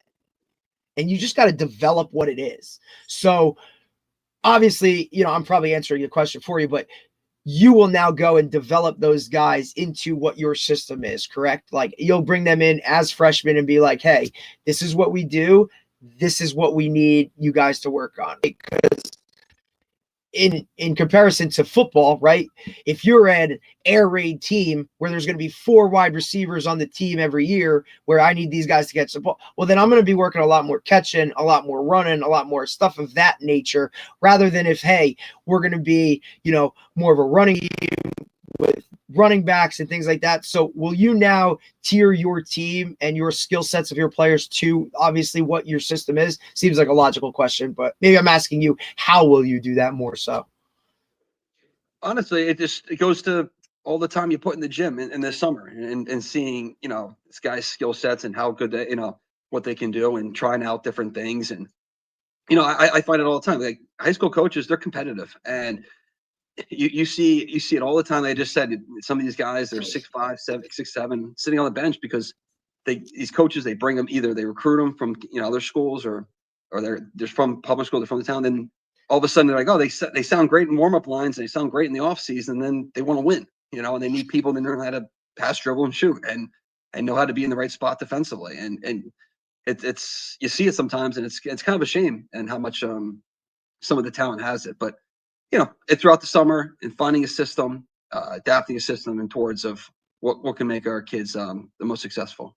and you just got to develop what it is. So obviously, you know, I'm probably answering your question for you, but you will now go and develop those guys into what your system is, correct? Like you'll bring them in as freshmen and be like, hey, this is what we do. This is what we need you guys to work on. Because in comparison to football, right? If you're an air raid team where there's going to be 4 wide receivers on the team every year, where I need these guys to get support, well, then I'm going to be working a lot more catching, a lot more running, a lot more stuff of that nature, rather than if, hey, we're going to be, you know, more of a running team with running backs and things like that. So will you now tier your team and your skill sets of your players to obviously what your system is? Seems like a logical question, but maybe I'm asking you, how will you do that more so? Honestly, it goes to all the time you put in the gym in the summer and seeing, you know, this guy's skill sets and how good they, you know, what they can do and trying out different things. And, you know, I find it all the time. Like high school coaches, they're competitive, and you see it all the time. They just said some of these guys, they're 6'5", 6'7", sitting on the bench because these coaches, they bring them, either they recruit them from, you know, other schools or they're from public school, they're from the town. Then all of a sudden they're like, oh, they sound great in warm-up lines, they sound great in the off season, and then they want to win, you know, and they need people that know how to pass, dribble, and shoot, and know how to be in the right spot defensively. And it's you see it sometimes, and it's kind of a shame and how much some of the talent has it. But you know, it's throughout the summer and finding a system, adapting a system and towards of what can make our kids the most successful.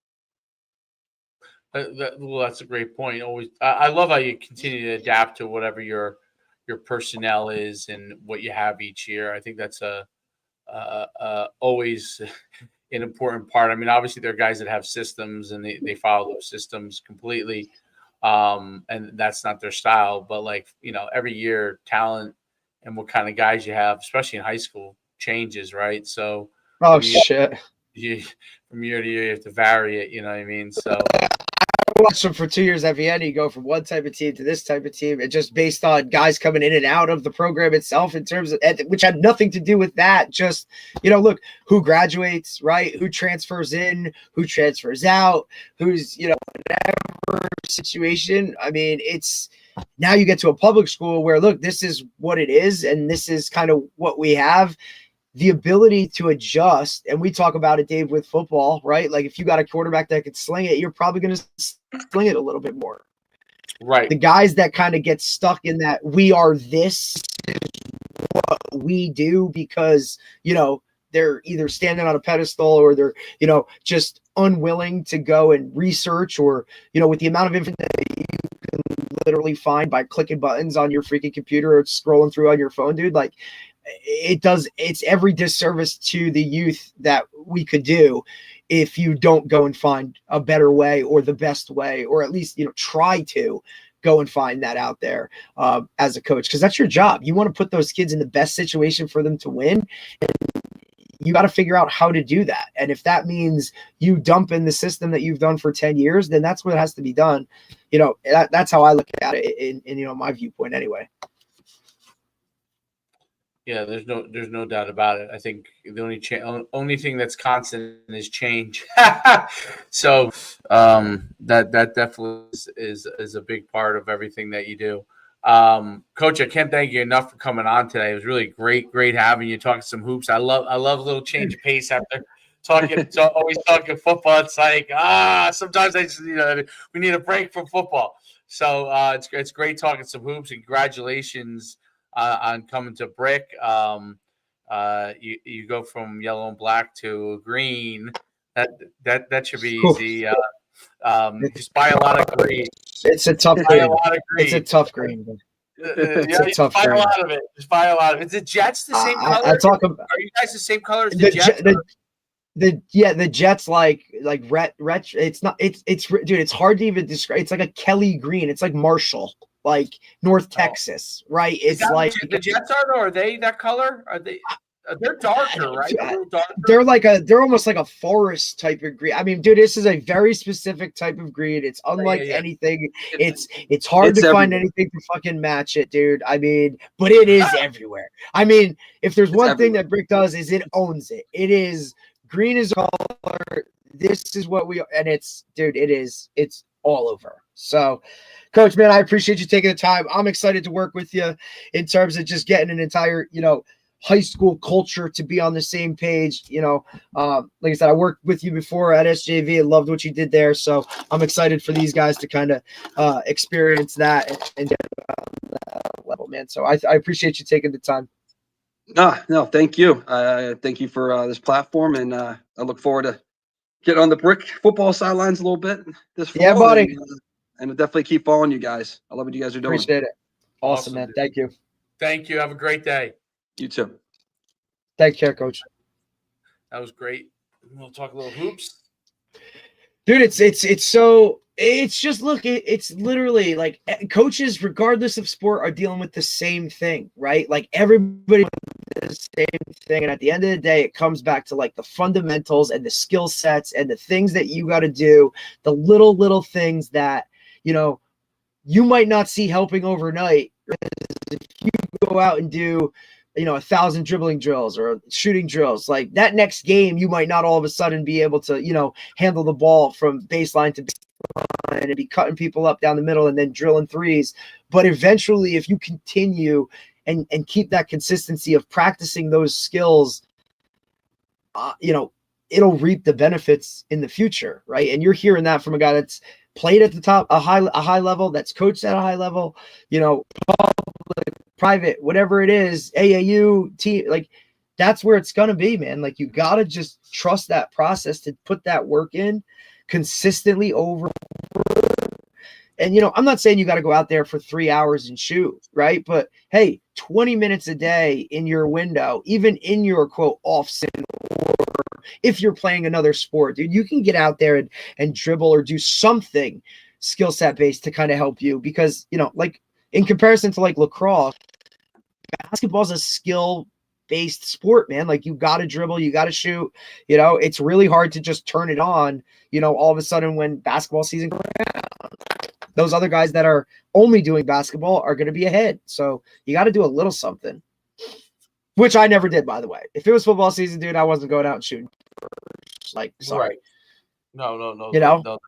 Well, that's a great point. Always, I love how you continue to adapt to whatever your personnel is and what you have each year. I think that's always an important part. I mean, obviously there are guys that have systems and they follow those systems completely, and that's not their style. But like, you know, every year talent and what kind of guys you have, especially in high school, changes, right? So from year to year, you have to vary it. You know what I mean? So I watched them for 2 years at Vienna. You go from one type of team to this type of team, and just based on guys coming in and out of the program itself, in terms of, which had nothing to do with that. Just, you know, look, who graduates, right? Who transfers in, who transfers out, who's, you know, whatever situation. I mean, it's now you get to a public school where, look, this is what it is, and this is kind of what we have. The ability to adjust, and we talk about it, Dave, with football, right? Like if you got a quarterback that could sling it, you're probably going to sling it a little bit more. Right. The guys that kind of get stuck in that we are this is what we do because, you know, they're either standing on a pedestal or they're, you know, just unwilling to go and research, or, you know, with the amount of information that you can literally find by clicking buttons on your freaking computer or scrolling through on your phone, dude, like, it's every disservice to the youth that we could do if you don't go and find a better way or the best way, or at least, you know, try to go and find that out there as a coach, because that's your job. You want to put those kids in the best situation for them to win, and you got to figure out how to do that. And if that means you dump in the system that you've done for 10 years, then that's what has to be done. You know, that's how I look at it in you know, my viewpoint anyway. Yeah, there's no doubt about it. I think the only thing that's constant is change. So that definitely is a big part of everything that you do. Coach, I can't thank you enough for coming on today. It was really great having you talking some hoops. I love a little change of pace after always talking football. It's like sometimes I just we need a break from football. So it's great talking some hoops, and congratulations on coming to Brick. You go from yellow and black to green. That should be easy. Just buy a lot of green. It's a tough Buy a green. lot of green. It's a tough green. Yeah, a tough buy green. a lot of it. Just buy a lot of it. Is the Jets the same color? I talk about Are you guys the same color as the Jets? The Jets like it's not it's dude, it's hard to even describe. It's like a Kelly green. It's like Marshall, like North Texas, right? It's like the Jets are they that color? Are they? They're darker, right? They're almost like a forest type of green. I mean, dude, this is a very specific type of green. It's unlike anything. It's hard to find anything to fucking match it, dude. I mean, but it is everywhere. I mean, if there's one thing that Brick does is it owns it. It is green is color. This is what we are, and it's all over. So, Coach, man, I appreciate you taking the time. I'm excited to work with you in terms of just getting an entire, high school culture to be on the same page. Like I said, I worked with you before at SJV and loved what you did there. So I'm excited for these guys to kind of experience that and get on that level, man. So I appreciate you taking the time. No, thank you. Thank you for this platform, and I look forward to getting on the Brick football sidelines a little bit this fall. Yeah, buddy. And I'll definitely keep following you guys. I love what you guys are doing. Appreciate it. Awesome, man. Dude. Thank you. Thank you. Have a great day. You too. Take care, Coach. That was great. We'll talk a little hoops. Dude, it's literally like coaches, regardless of sport, are dealing with the same thing, right? Like everybody does the same thing. And at the end of the day, it comes back to like the fundamentals and the skill sets and the things that you got to do, the little things that, you might not see helping overnight. If you go out and do 1,000 dribbling drills or shooting drills, like that next game, you might not all of a sudden be able to, handle the ball from baseline to baseline and be cutting people up down the middle and then drilling threes. But eventually, if you continue and keep that consistency of practicing those skills, it'll reap the benefits in the future, right? And you're hearing that from a guy that's played at the top, a high level, that's coached at a high level, public, private, whatever it is, AAU, team, like that's where it's going to be, man. Like you got to just trust that process to put that work in consistently over. And, I'm not saying you got to go out there for 3 hours and shoot, right? But hey, 20 minutes a day in your window, even in your quote off season, or if you're playing another sport, dude, you can get out there and dribble or do something skill set based to kind of help you because, like in comparison to like lacrosse, basketball is a skill based sport, man. Like you got to dribble, you got to shoot, it's really hard to just turn it on, all of a sudden when basketball season goes around. Those other guys that are only doing basketball are going to be ahead. So you got to do a little something, which I never did, by the way. If it was football season, dude, I wasn't going out and shooting. Like, sorry. Right. No. No.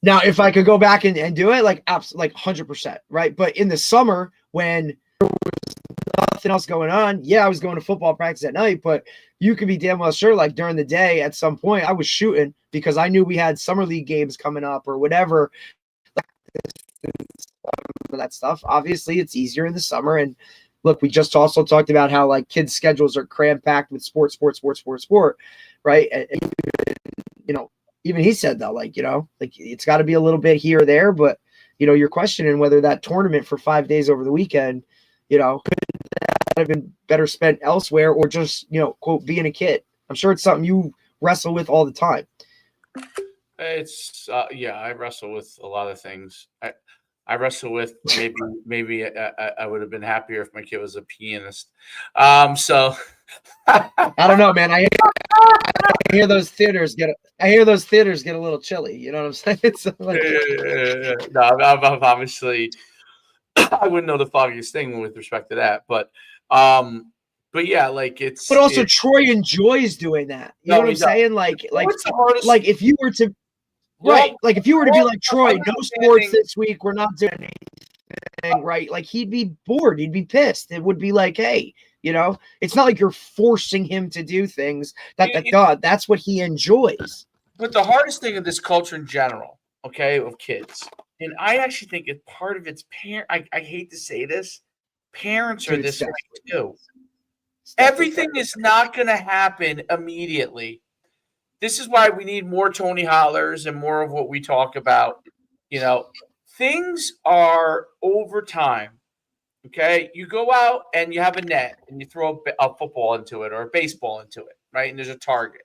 Now, if I could go back and do it, like 100%, right? But in the summer when there was nothing else going on, yeah, I was going to football practice at night, but you could be damn well sure, like during the day at some point, I was shooting because I knew we had summer league games coming up or whatever. That stuff. Obviously, it's easier in the summer. And look, we just also talked about how like kids' schedules are cram-packed with sport, right? And, even he said that, like it's got to be a little bit here or there, but you're questioning whether that tournament for 5 days over the weekend, could that have been better spent elsewhere or just, quote, being a kid. I'm sure it's something you wrestle with all the time. It's I wrestle with a lot of things. I wrestle with maybe I would have been happier if my kid was a pianist. So I don't know, man. I hear those theaters get a little chilly. You know what I'm saying? It's like, no, I'm obviously I wouldn't know the foggiest thing with respect to that, but But yeah, like But also Troy enjoys doing that. You know what I'm saying? Like if you were to like if you were to be like Troy, no sports this week, we're not doing anything, right? Like he'd be bored, he'd be pissed. It would be like, hey, it's not like you're forcing him to do things that's what he enjoys. But the hardest thing of this culture in general, okay, of kids, and I actually think it's part of its parent. I hate to say this, parents are this way too. Everything is not going to happen immediately. This is why we need more Tony Hollers and more of what we talk about. Things are over time. Okay, you go out and you have a net and you throw a football into it or a baseball into it, right? And there's a target.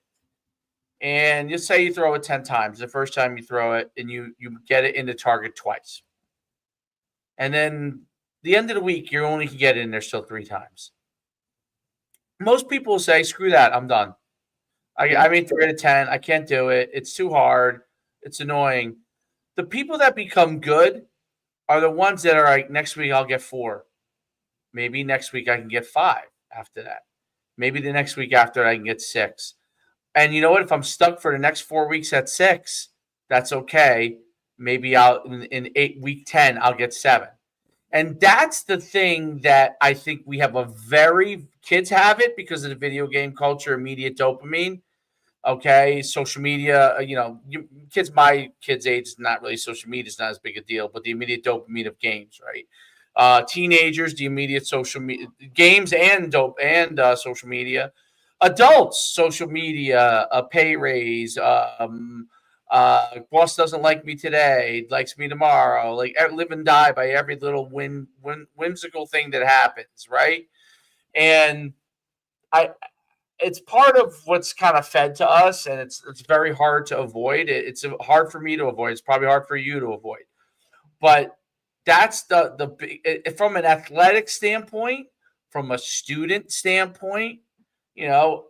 And let's say you throw it 10 times. The first time you throw it and you get it in the target twice. And then the end of the week, you only can get it in there still 3 times. Most people will say, screw that, I'm done. I made 3 out of 10. I can't do it. It's too hard. It's annoying. The people that become good are the ones that are like, next week I'll get 4. Maybe next week I can get 5 after that. Maybe the next week after I can get 6. And you know what? If I'm stuck for the next 4 weeks at 6, that's okay. Maybe I'll in week 10, I'll get 7. And that's the thing that I think we have kids have it because of the video game culture, immediate dopamine. Okay, social media, my kids' age is not really social media, is not as big a deal, but the immediate dopamine of games, right? Teenagers, the immediate social media games and social media. Adults, social media, a pay raise, boss doesn't like me today, likes me tomorrow, like live and die by every little whimsical thing that happens, right? And it's part of what's kind of fed to us, and it's very hard to avoid. It's hard for me to avoid. It's probably hard for you to avoid. But that's the from an athletic standpoint, from a student standpoint,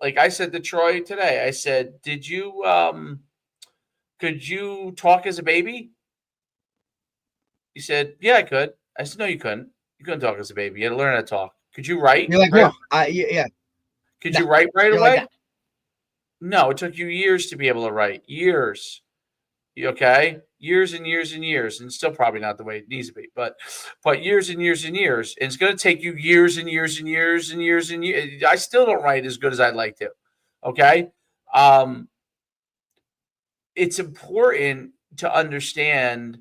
like I said to Troy today, I said, could you talk as a baby? He said, yeah, I could. I said, no, you couldn't. You couldn't talk as a baby. You had to learn how to talk. Could you write? You're like, no, yeah. Could you write right away? Like No, it took you years to be able to write. Years. Okay? Years and years and years. And still probably not the way it needs to be. But years and years and years. And it's going to take you years and years and years and years and years. I still don't write as good as I'd like to. Okay? It's important to understand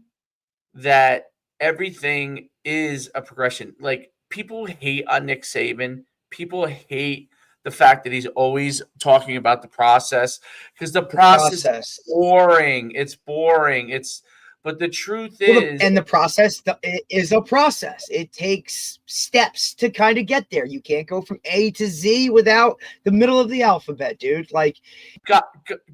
that everything is a progression. Like, people hate on Nick Saban. People hate the fact that he's always talking about the process, because the process is boring. It's boring. But the truth is, and the process is a process. It takes steps to kind of get there. You can't go from A to Z without the middle of the alphabet, dude. Like,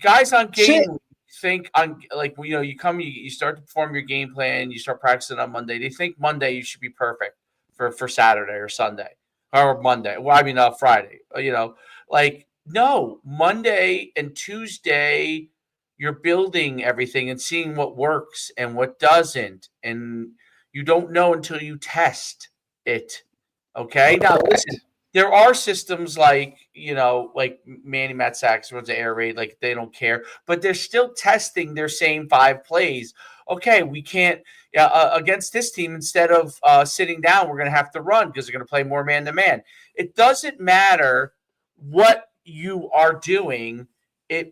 guys on game think on, like, you start to form your game plan, you start practicing on Monday. They think Monday you should be perfect for Saturday or Sunday or Monday. Well, I mean Friday. Like, no, Monday and Tuesday you're building everything and seeing what works and what doesn't, and you don't know until you test it. Okay, now listen. There are systems like Manny Matsakis runs the air raid, like they don't care, but they're still testing their same 5 plays. Okay, we can't against this team, instead of sitting down, we're going to have to run because they're going to play more man-to-man. It doesn't matter what you are doing.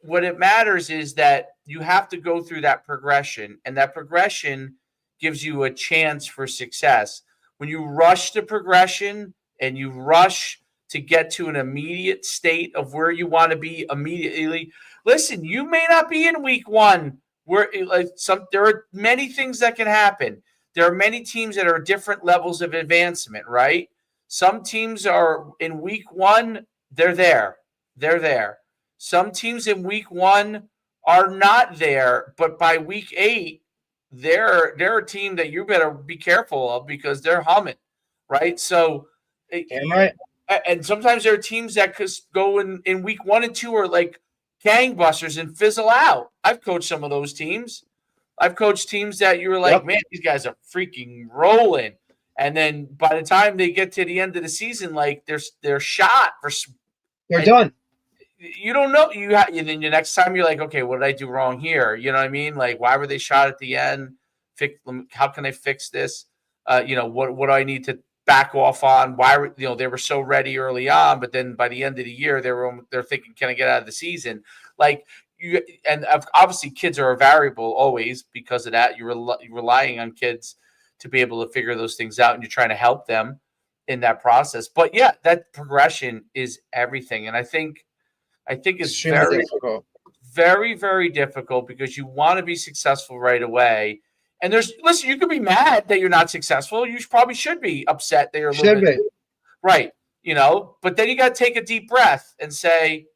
What it matters is that you have to go through that progression, and that progression gives you a chance for success. When you rush the progression and you rush to get to an immediate state of where you want to be immediately, listen, you may not be in week 1 where there are many things that can happen. There are many teams that are different levels of advancement, right? Some teams are in week 1, they're there. Some teams in week 1 are not there, but by week 8, they're a team that you better be careful of because they're humming, right? So, right. And sometimes there are teams that could go in week 1 and 2 are like gangbusters and fizzle out. I've coached some of those teams. I've coached teams that you were like, man, these guys are freaking rolling. And then by the time they get to the end of the season, like they're shot for. They're done. You don't know. And then the next time you're like, okay, what did I do wrong here? You know what I mean? Like, why were they shot at the end? How can I fix this? What do I need to back off on? Why they were so ready early on, but then by the end of the year they're thinking, can I get out of the season? Like and obviously kids are a variable always because of that. You're relying on kids to be able to figure those things out, and you're trying to help them in that process. But yeah, that progression is everything, and I think it's very difficult. Very, very difficult because you want to be successful right away. And listen, you could be mad that you're not successful. You probably should be upset that you're a little bit. Right. But then you got to take a deep breath and say,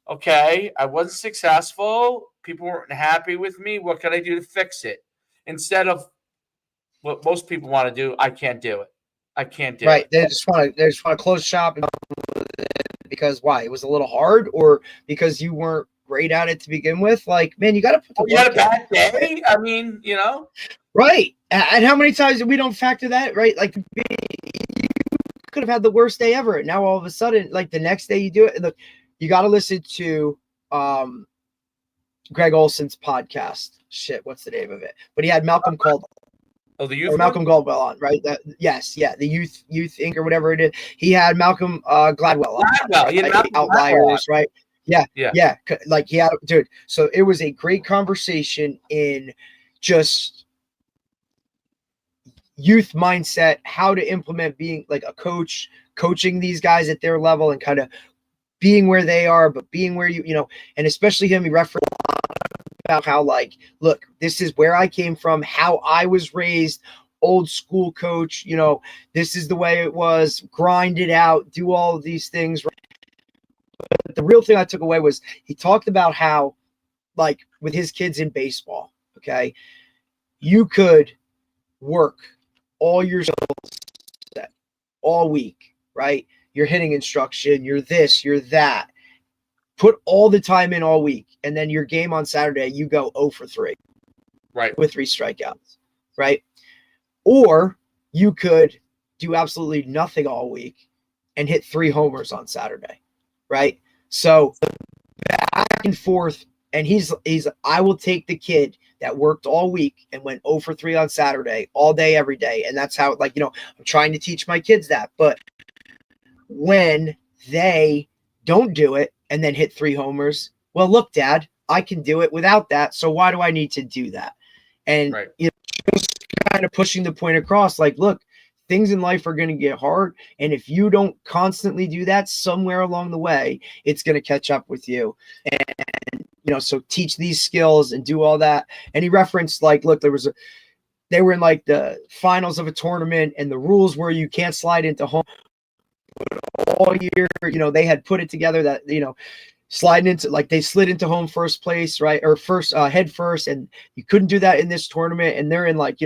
okay, I wasn't successful. People weren't happy with me. What can I do to fix it? Instead of what most people want to do, I can't do it. I can't do it. Right. They just want to close shop because why? It was a little hard, or because you weren't great at it to begin with. Like, man, you got to put the you had a bad day. I mean, right. And how many times we don't factor that, right? Like, you could have had the worst day ever. And now all of a sudden, like the next day you do it. Look, you got to listen to Greg Olson's podcast. Shit, what's the name of it? But he had Malcolm Caldwell. Oh, the youth. Malcolm Gladwell on, right? The youth Inc. or whatever it is. He had Malcolm Gladwell on. Right? Outliers, Gladwell. Right? Yeah. Like he had, dude. So it was a great conversation in just youth mindset, how to implement being like a coach, coaching these guys at their level, and kind of being where they are, but being where and especially him, he referenced about how, like, look, this is where I came from, how I was raised, old school coach, this is the way it was, grind it out, do all of these things. But the real thing I took away was he talked about how, like, with his kids in baseball, okay, you could work all your set all week, right? Your hitting instruction, you're this, you're that. Put all the time in all week, and then your game on Saturday, you go 0 for 3. Right. With 3 strikeouts, right? Or you could do absolutely nothing all week and hit 3 homers on Saturday, right? So back and forth, and he's I will take the kid that worked all week and went 0 for 3 on Saturday, all day, every day. And that's how, like, I'm trying to teach my kids that. But when they don't do it and then hit 3 homers, well, look, Dad, I can do it without that. So why do I need to do that? And just kind of pushing the point across, like, look, things in life are going to get hard. And if you don't constantly do that, somewhere along the way, it's going to catch up with you. And, so teach these skills and do all that. And he referenced, like, look, they were in like the finals of a tournament, and the rules were you can't slide into home all year. They had put it together that, sliding into, like, they slid into home first place, right? Or first head first. And you couldn't do that in this tournament. And they're in, like,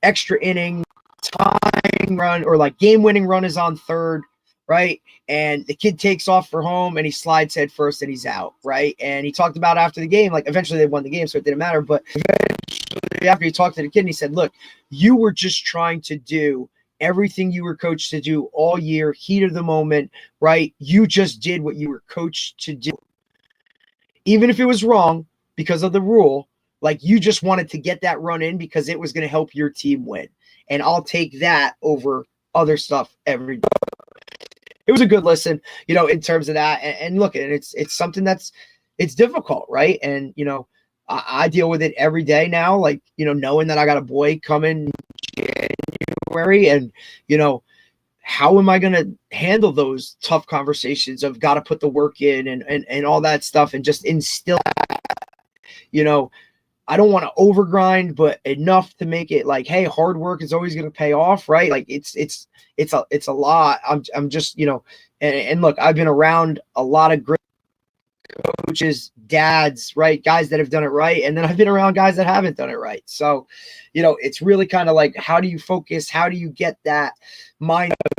extra inning tying run, or like game winning run is on third, right? And the kid takes off for home and he slides head first and he's out, right? And he talked about after the game, like, eventually they won the game, so it didn't matter. But eventually, after he talked to the kid, and he said, look, you were just trying to do everything you were coached to do all year, heat of the moment, right? You just did what you were coached to do. Even if it was wrong because of the rule, like, you just wanted to get that run in because it was going to help your team win. And I'll take that over other stuff every day. It was a good listen, in terms of that. And look, and it's something it's difficult, right? And, I deal with it every day now, like, knowing that I got a boy coming January, and, how am I going to handle those tough conversations of got to put the work in and all that stuff, and just instill that, I don't want to overgrind, but enough to make it like, hey, hard work is always going to pay off, right? Like, it's a lot. I'm just, and look, I've been around a lot of great coaches, dads, right? Guys that have done it right. And then I've been around guys that haven't done it right. So, it's really kind of like, how do you focus? How do you get that mind of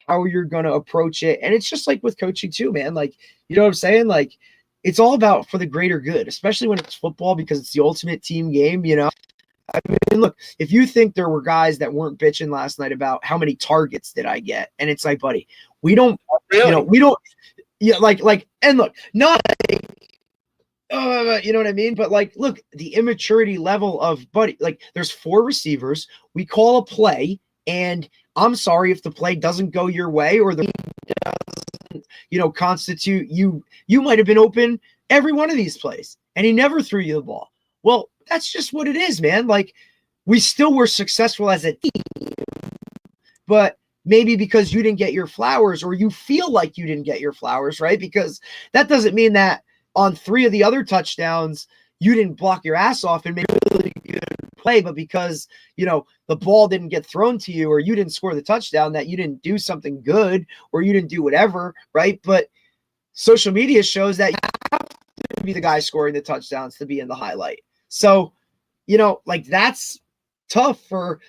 how you're going to approach it? And it's just like with coaching too, man. Like, you know what I'm saying? Like, it's all about for the greater good, especially when it's football, because it's the ultimate team game, I mean, look, if you think there were guys that weren't bitching last night about how many targets did I get, and it's like, buddy, we don't, Really? we don't, yeah, and look, not, you know what I mean? But like, look, the immaturity level of buddy, like, there's 4 receivers. We call a play, and I'm sorry if the play doesn't go your way or the doesn't, constitute you. You might have been open every one of these plays, and he never threw you the ball. Well, that's just what it is, man. Like, we still were successful as a team, but maybe because you didn't get your flowers, or you feel like you didn't get your flowers, right? Because that doesn't mean that on 3 of the other touchdowns, you didn't block your ass off and make a really good play, but because, the ball didn't get thrown to you, or you didn't score the touchdown, that you didn't do something good, or you didn't do whatever, right? But social media shows that you have to be the guy scoring the touchdowns to be in the highlight. So, like, that's tough for,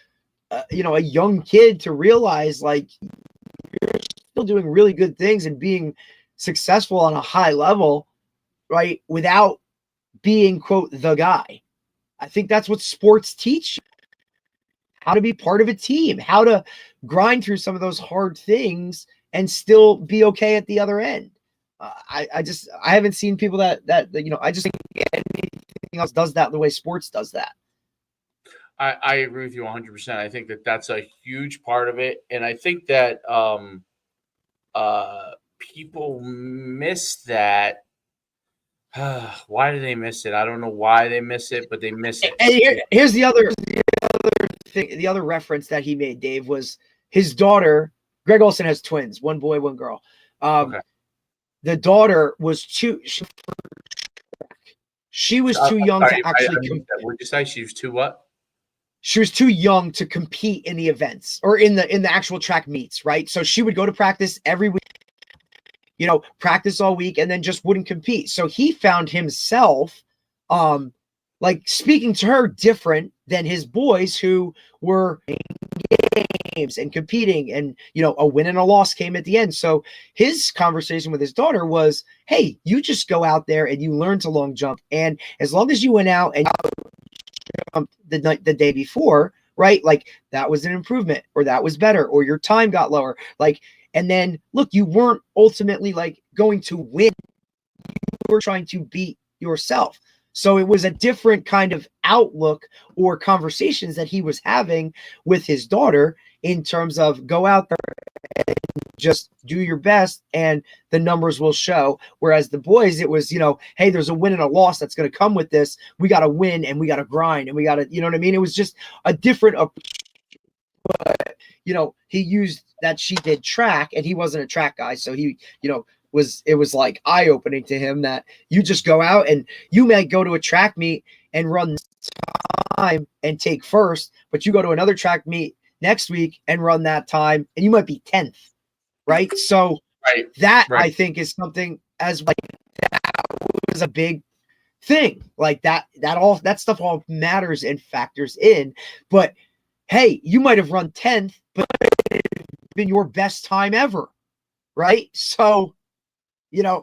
a young kid to realize, like, you're still doing really good things and being successful on a high level, right? Without being, quote, the guy. I think that's what sports teach you. How to be part of a team, how to grind through some of those hard things and still be okay at the other end. I haven't seen people that I just think anything else does that the way sports does that. I agree with you 100%. I think that that's a huge part of it. And I think that people miss that. Why do they miss it? I don't know why they miss it, but they miss it. And here's the other thing. The other reference that he made, Dave, was his daughter. Greg Olsen has twins, 1 boy, 1 girl. Okay. The daughter was she was too young to actually compete. What did you say? She was too what? She was too young to compete in the events or in the actual track meets, right? So she would go to practice every week, practice all week, and then just wouldn't compete. So he found himself like speaking to her different than his boys who were in games and competing, and a win and a loss came at the end. So his conversation with his daughter was, hey, you just go out there and you learn to long jump, and as long as you went out and the day before, right, like, that was an improvement, or that was better, or your time got lower, like, and then look, you weren't ultimately like going to win, you were trying to beat yourself. So it was a different kind of outlook or conversations that he was having with his daughter in terms of go out there and just do your best and the numbers will show. Whereas the boys, it was, hey, there's a win and a loss that's going to come with this. We got to win and we got to grind and we got to, you know what I mean? It was just a different approach. But, he used that she did track, and he wasn't a track guy. So he, it was like eye-opening to him that you just go out and you might go to a track meet and run time and take first, but you go to another track meet next week and run that time and you might be 10th, right? So that I think is something as like that was a big thing, like that stuff all matters and factors in. But hey, you might have run 10th, but it's been your best time ever, right? So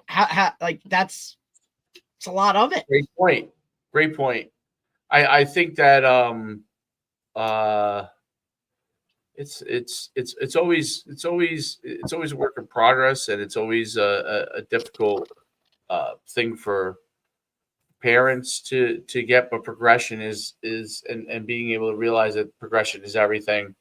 how like it's a lot of it. Great point. I think that it's always a work in progress, and it's always a difficult thing for parents to get, but progression is and being able to realize that progression is everything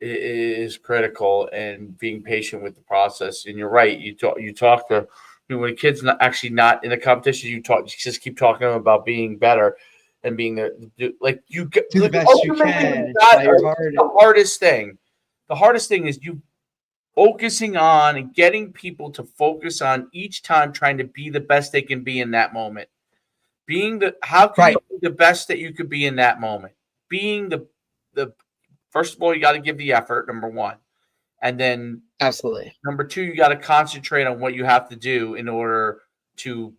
is critical, and being patient with the process. And you're right. You talk to when a kid's not in the competition, you just keep talking to them about being better and being there. Like, you get do the best you can. The hardest thing is you focusing on and getting people to focus on each time trying to be the best they can be in that moment. How can you be the best that you could be in that moment? Being the first of all, you got to give the effort, number one. And then absolutely, number two, you got to concentrate on what you have to do in order to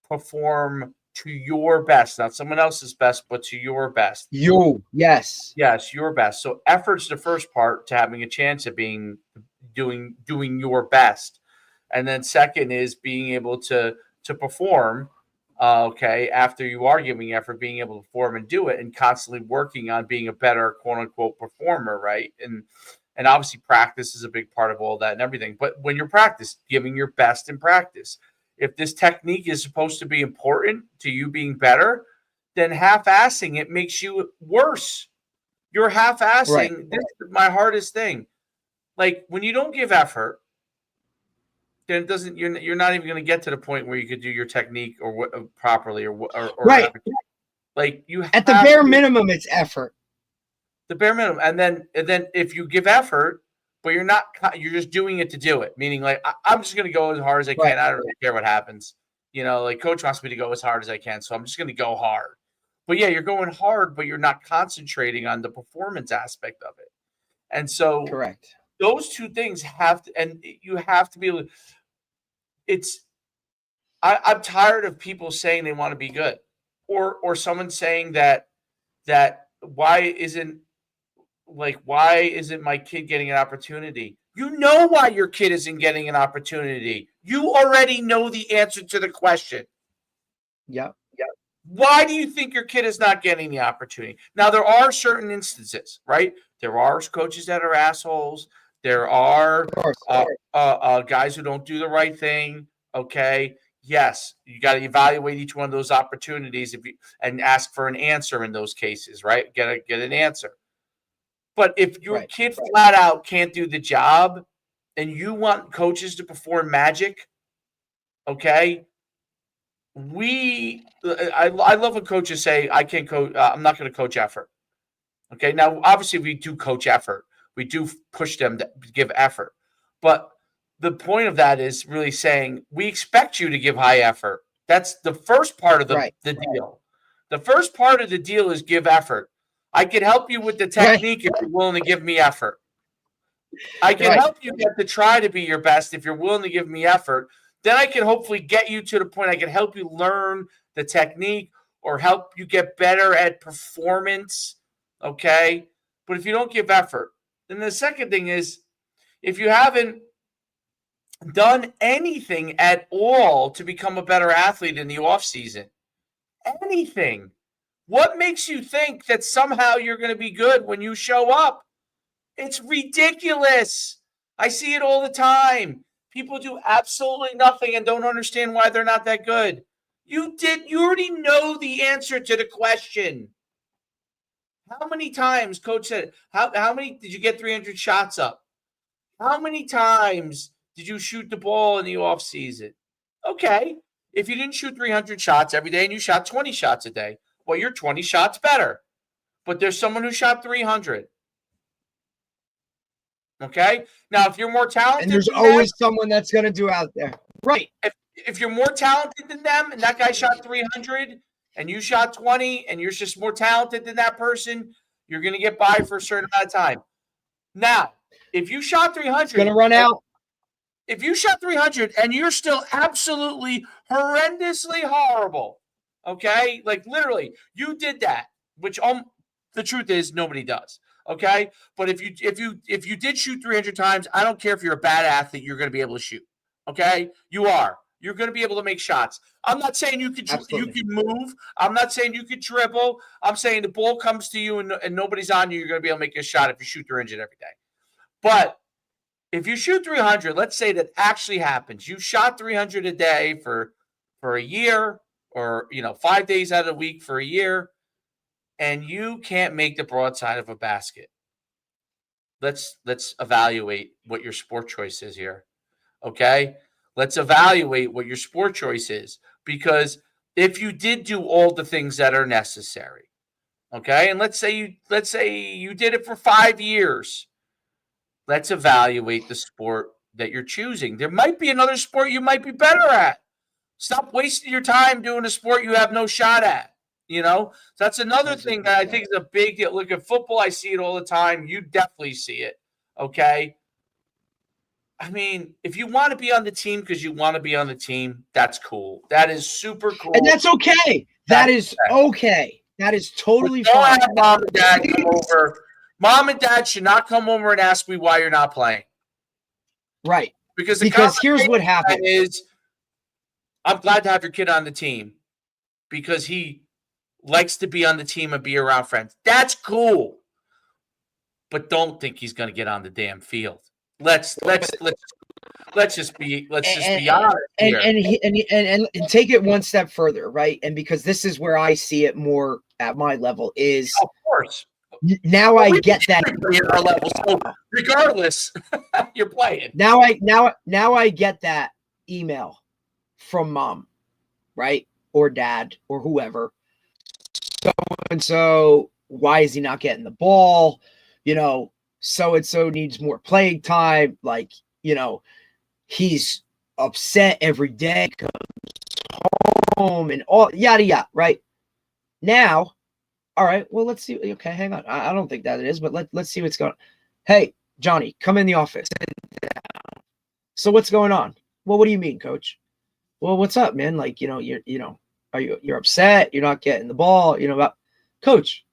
perform to your best, not someone else's best, but to your best. Yes, your best. So effort's the first part to having a chance of doing your best. And then second is being able to perform Okay, after you are giving effort, being able to perform and do it, and constantly working on being a better quote unquote performer, right? And obviously practice is a big part of all that and everything. But when you're practice, giving your best in practice. If this technique is supposed to be important to you being better, then half-assing it makes you worse. You're half-assing. Right. This is my hardest thing. Like when you don't give effort, then it doesn't. You're not even going to get to the point where you could do your technique or what properly or Right. have, like you At the bare minimum, it's effort. The bare minimum, and then if you give effort, but you're just doing it to do it. Meaning, like I'm just going to go as hard as I can. Right. I don't really care what happens. Like coach wants me to go as hard as I can, so I'm just going to go hard. But yeah, you're going hard, but you're not concentrating on the performance aspect of it. And so, Correct. Those two things have to, and you have to be able to. I'm tired of people saying they want to be good, or someone saying that why isn't my kid getting an opportunity? You know why your kid isn't getting an opportunity. You already know the answer to the question. Yep. Why do you think your kid is not getting the opportunity? Now, there are certain instances, right? There are coaches that are assholes. There are guys who don't do the right thing. Okay. Yes, you got to evaluate each one of those opportunities and ask for an answer in those cases, right? Get an answer. But if your kid flat out can't do the job and you want coaches to perform magic, okay, I love when coaches say, I can't coach, I'm not going to coach effort. Okay, now, obviously, we do coach effort. We do push them to give effort. But the point of that is really saying, we expect you to give high effort. That's the first part of the deal. The first part of the deal is give effort. I can help you with the technique if you're willing to give me effort. I can help you get to try to be your best if you're willing to give me effort. Then I can hopefully get you to the point I can help you learn the technique or help you get better at performance, okay? But if you don't give effort, then the second thing is if you haven't done anything at all to become a better athlete in the offseason, anything, what makes you think that somehow you're going to be good when you show up? It's ridiculous. I see it all the time. People do absolutely nothing and don't understand why they're not that good. You already know the answer to the question. How many times, coach said, how many did you get 300 shots up? How many times did you shoot the ball in the offseason? Okay. If you didn't shoot 300 shots every day and you shot 20 shots a day, well, you're 20 shots better. But there's someone who shot 300. Okay. Now, if you're more talented, and there's always someone that's going to do out there. Right. If you're more talented than them and that guy shot 300 and you shot 20 and you're just more talented than that person, you're going to get by for a certain amount of time. Now, if you shot 300, it's going to run out. If you shot 300 and you're still absolutely horrendously horrible, okay? Like literally, you did that, which the truth is nobody does. Okay, but if you did shoot 300 times, I don't care if you're a bad athlete, you're going to be able to shoot. Okay, you are. You're going to be able to make shots. I'm not saying you could move. I'm not saying you could dribble. I'm saying the ball comes to you and nobody's on you. You're going to be able to make a shot if you shoot 300 every day. But if you shoot 300, let's say that actually happens. You shot 300 a day for a year, or 5 days out of the week for a year. And you can't make the broadside of a basket. Let's evaluate what your sport choice is here. Okay? Let's evaluate what your sport choice is. Because if you did do all the things that are necessary, okay, and let's say you did it for 5 years, let's evaluate the sport that you're choosing. There might be another sport you might be better at. Stop wasting your time doing a sport you have no shot at. So that's another thing that I think is a big deal. Look at football. I see it all the time. You definitely see it. Okay. I mean, if you want to be on the team because you want to be on the team, that's cool. That is super cool. And that's okay. That is okay. That is totally fine. Don't have mom and dad come over. Mom and dad should not come over and ask me why you're not playing. Right. Because here's what happened is I'm glad to have your kid on the team. because he likes to be on the team and be around friends. That's cool. But don't think he's going to get on the damn field. Let's just be honest here. And take it one step further, right? And because this is where I see it more at my level is, of course. Now I get that at our level. So regardless, you're playing. Now I get that email from mom, right? Or dad or whoever. So and so, why is he not getting the ball? So and so needs more playing time. Like, he's upset every day, comes home and all yada yada, right? Now, all right, well, let's see. Okay, hang on. I don't think that it is, but let's see what's going on. Hey, Johnny, come in the office. So what's going on? Well, what do you mean, coach? Well, what's up, man? Like, you're upset, you're not getting the ball, about coach.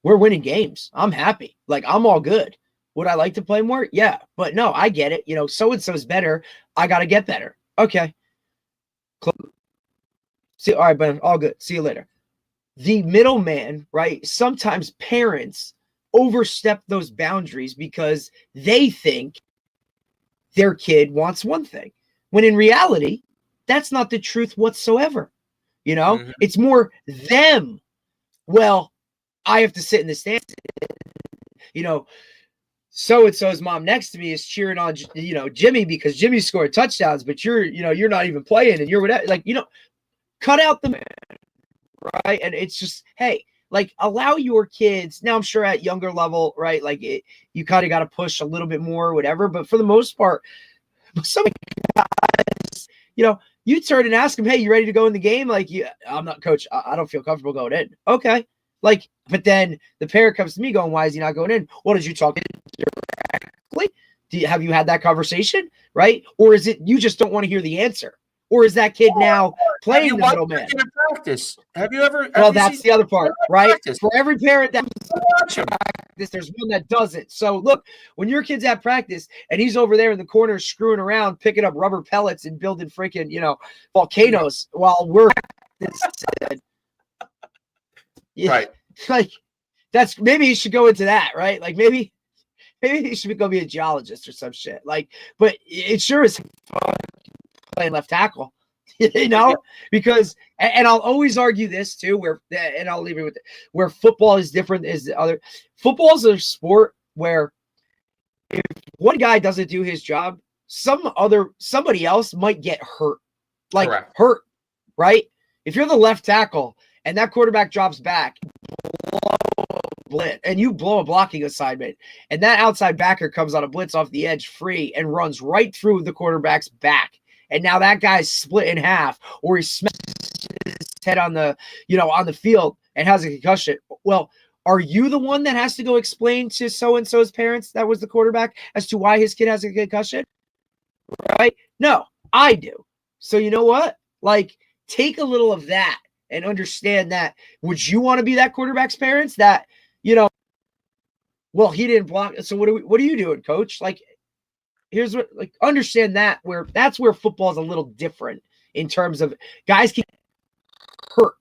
We're winning games. I'm happy. Like, I'm all good. Would I like to play more? Yeah, but no, I get it. So-and-so's better. I got to get better. Okay. See, all right, but all good. See you later. The middleman, right? Sometimes parents overstep those boundaries because they think their kid wants one thing, when in reality, that's not the truth whatsoever. It's more them. Well, I have to sit in the stands. So-and-so's mom next to me is cheering on, Jimmy because Jimmy scored touchdowns, but you're not even playing and you're whatever. Like, cut out the man, right? And it's just, hey, like, allow your kids. Now, I'm sure at younger level, right? Like, you kind of got to push a little bit more or whatever. But for the most part, some guys, you turn and ask them, hey, you ready to go in the game? Like, I'm not, coach. I don't feel comfortable going in. Okay. Like, but then the parent comes to me going, why is he not going in? Well, did you talk directly? Have you had that conversation? Right? Or is it you just don't want to hear the answer? Or is that kid now playing the middleman? Practice? Have you ever? Well, that's the other part, right? Practice? For every parent that practice, there's one that doesn't. So look, when your kid's at practice and he's over there in the corner screwing around, picking up rubber pellets and building freaking, volcanoes while we're right. Like, that's maybe he should go into that, right? Like maybe he should go be a geologist or some shit. Like, but it sure is fun playing left tackle, because and I'll always argue this too, and I'll leave it with it, where football is different is the other. Football is a sport where if one guy doesn't do his job, somebody else might get hurt. Like, correct. Hurt, right? If you're the left tackle and that quarterback drops back, blitz, and you blow a blocking assignment, and that outside backer comes on a blitz off the edge free and runs right through the quarterback's back. And now that guy's split in half, or he smashes his head on the field and has a concussion. Well, are you the one that has to go explain to so-and-so's parents that was the quarterback as to why his kid has a concussion? Right? No, I do. So you know what? Like, take a little of that and understand that. Would you want to be that quarterback's parents that, well, he didn't block. So what are you doing, coach? Like, here's what, like, understand that's where football is a little different in terms of guys can get hurt.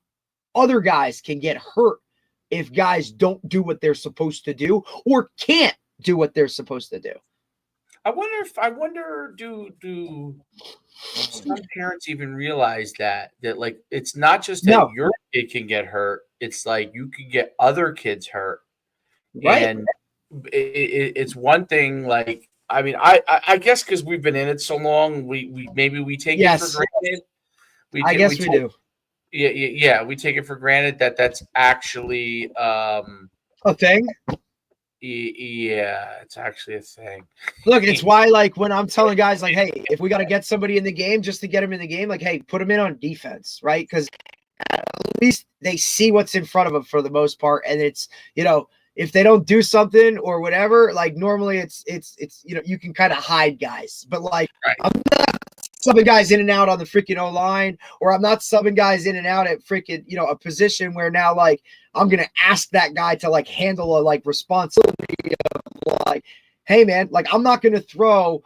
Other guys can get hurt if guys don't do what they're supposed to do or can't do what they're supposed to do. I wonder do some parents even realize that like it's not just that your kid can get hurt, it's like you could get other kids hurt. Right. And it's one thing, like, I mean, I guess because we've been in it so long, we take it for granted. I guess we do. Yeah, we take it for granted that that's actually a thing. Yeah, it's actually a thing. Look, it's why, like, when I'm telling guys, like, hey, if we got to get somebody in the game just to get them in the game, like, hey, put them in on defense, right? Because at least they see what's in front of them for the most part, and it's, if they don't do something or whatever, like, normally it's you can kind of hide guys, but like, right. I'm not subbing guys in and out on the freaking O-line, or I'm not subbing guys in and out at freaking, a position where now, like, I'm going to ask that guy to, like, handle a, like, responsibility of, like, hey, man, like, I'm not going to throw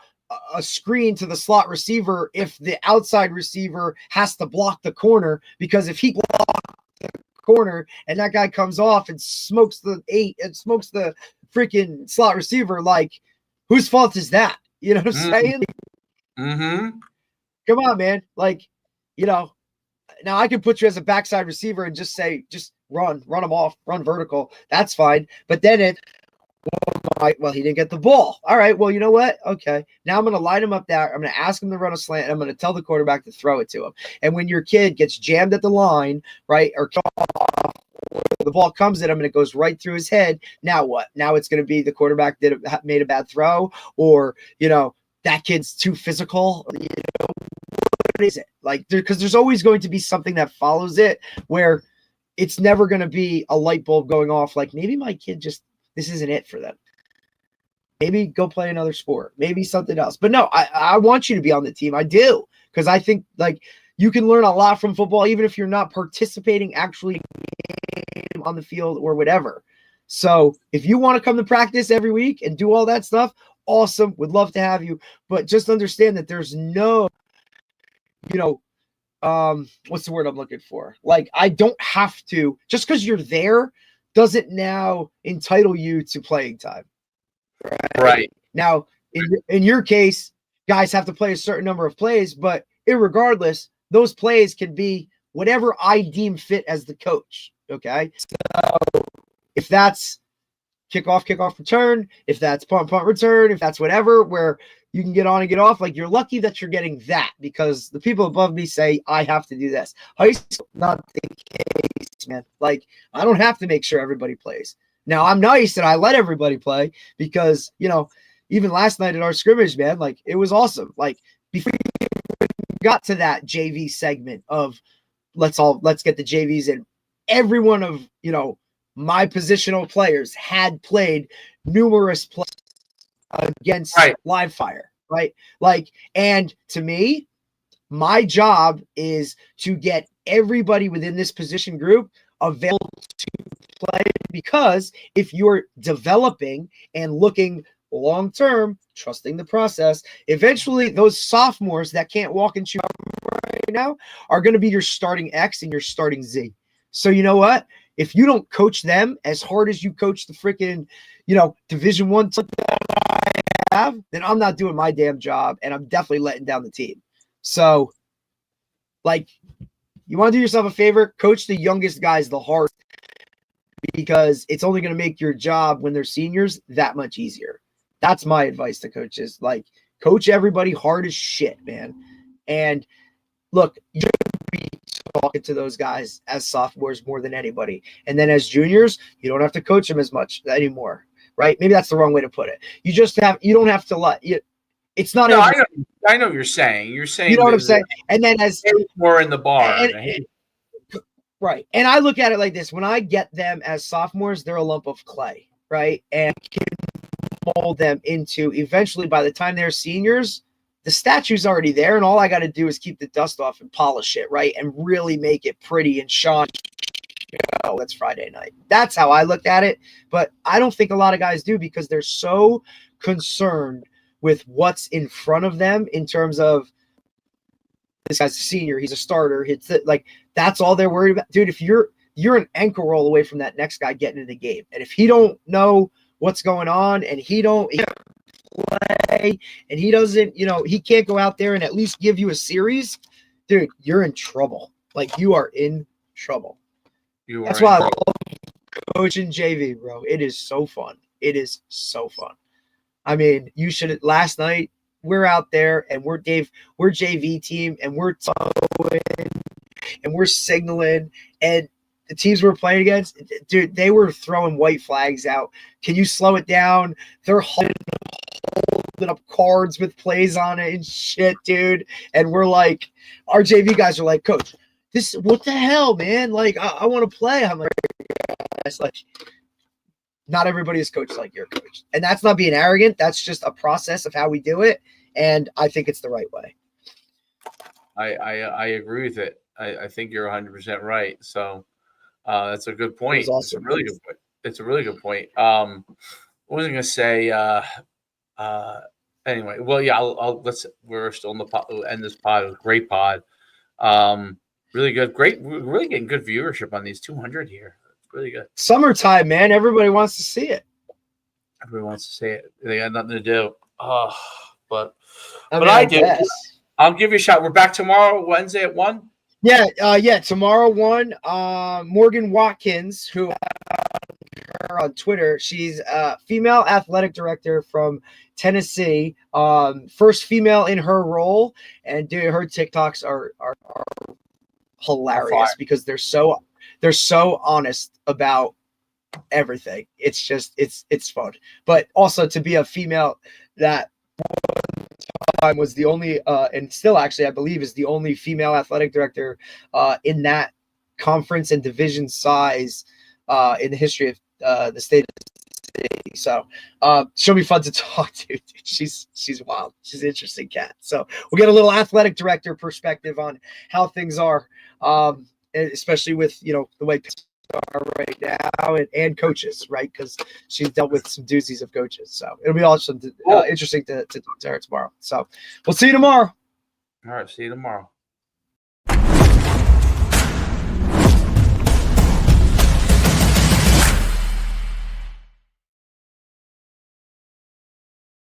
a screen to the slot receiver if the outside receiver has to block the corner, because if he blocks the corner and that guy comes off and smokes the freaking slot receiver, like, whose fault is that? You know what I'm saying? Mm-hmm. Come on, man. Like, now I can put you as a backside receiver and just say, just run them off, run vertical. That's fine. But then well, he didn't get the ball. All right. Well, you know what? Okay. Now I'm going to line him up there. I'm going to ask him to run a slant. And I'm going to tell the quarterback to throw it to him. And when your kid gets jammed at the line, right, or the ball comes at him and it goes right through his head, now what? Now it's going to be the quarterback made a bad throw, or, that kid's too physical. What is it? Like, because there's always going to be something that follows it, where it's never going to be a light bulb going off. Like, maybe my kid this isn't it for them. Maybe go play another sport, maybe something else. But no, I want you to be on the team. I do, because I think, like, you can learn a lot from football, even if you're not participating actually on the field or whatever. So if you want to come to practice every week and do all that stuff, awesome. Would love to have you. But just understand that there's no, what's the word I'm looking for? Like, I don't have to, just because you're there doesn't now entitle you to playing time. Right. Now, in your case, guys have to play a certain number of plays, but irregardless, those plays can be whatever I deem fit as the coach. Okay. So if that's kickoff, return, if that's punt, return, if that's whatever, where you can get on and get off, like, you're lucky that you're getting that, because the people above me say I have to do this. High school, not the case, man. Like, I don't have to make sure everybody plays. Now, I'm nice and I let everybody play, because, even last night at our scrimmage, man, like, it was awesome. Like, before we got to that JV segment of let's get the JVs in, every one of, my positional players had played numerous plays against live fire, right? Like, and to me, my job is to get everybody within this position group available to play, because if you're developing and looking long term, trusting the process, eventually those sophomores that can't walk and chew right now are going to be your starting X and your starting Z. So you know what? If you don't coach them as hard as you coach the freaking, Division I that I have, then I'm not doing my damn job, and I'm definitely letting down the team. So, like, you want to do yourself a favor, coach the youngest guys the hardest, because it's only going to make your job when they're seniors that much easier. That's my advice to coaches. Like, coach everybody hard as shit, man. And look, you're going to be talking to those guys as sophomores more than anybody. And then as juniors, you don't have to coach them as much anymore, right? Maybe that's the wrong way to put it. You don't have to it's not. No, I know what you're saying. You're saying, you know what I'm saying? And then as more in the bar. Right. And I look at it like this. When I get them as sophomores, they're a lump of clay, right? And can mold them into, eventually, by the time they're seniors, the statue's already there, and all I got to do is keep the dust off and polish it, right? And really make it pretty and shiny. That's Friday night. That's how I look at it. But I don't think a lot of guys do, because they're so concerned with what's in front of them in terms of, this guy's a senior, he's a starter. It's like, that's all they're worried about. Dude, if you're an ankle roll away from that next guy getting in the game. And if he don't know what's going on, and he play, and he doesn't, he can't go out there and at least give you a series, dude, you're in trouble. Like, you are in trouble. That's why I love coaching JV, bro. It is so fun. It is so fun. I mean, last night, we're out there and we're JV team, and we're towing and we're signaling, and the teams we're playing against, dude, they were throwing white flags out. Can you slow it down? They're holding up cards with plays on it and shit, dude. And we're like, our JV guys are like, coach, what the hell, man? Like, I want to play. I'm like, it's like, not everybody is coached like your coach. And that's not being arrogant. That's just a process of how we do it. And I think it's the right way. I agree with it. I think you're 100% right. So that's a good point. Awesome. It's a really good point. It's a really good point. What was I going to say? Anyway, well, yeah, we're still in the pod. We'll end this pod. It was a great pod. Really good. Great. We're really getting good viewership on these 200 here. It's really good. Summertime, man. Everybody wants to see it. Everybody wants to say it. They got nothing to do. But I do. guess. I'll give you a shot. We're back tomorrow, Wednesday at 1. Yeah. Tomorrow 1. Morgan Watkins, who her on Twitter. She's a female athletic director from Tennessee. First female in her role, and dude, her TikToks are hilarious because they're so honest about everything. It's just it's fun. But also to be a female that time was the only and still actually I believe is the only female athletic director in that conference and division size in the history of the state of the city. So she'll be fun to talk to. Dude. She's wild. She's an interesting cat. So we'll get a little athletic director perspective on how things are, especially with the way are right now and coaches, right? Because she's dealt with some doozies of coaches. So it'll be awesome, interesting to talk to her tomorrow. So we'll see you tomorrow. All right, see you tomorrow.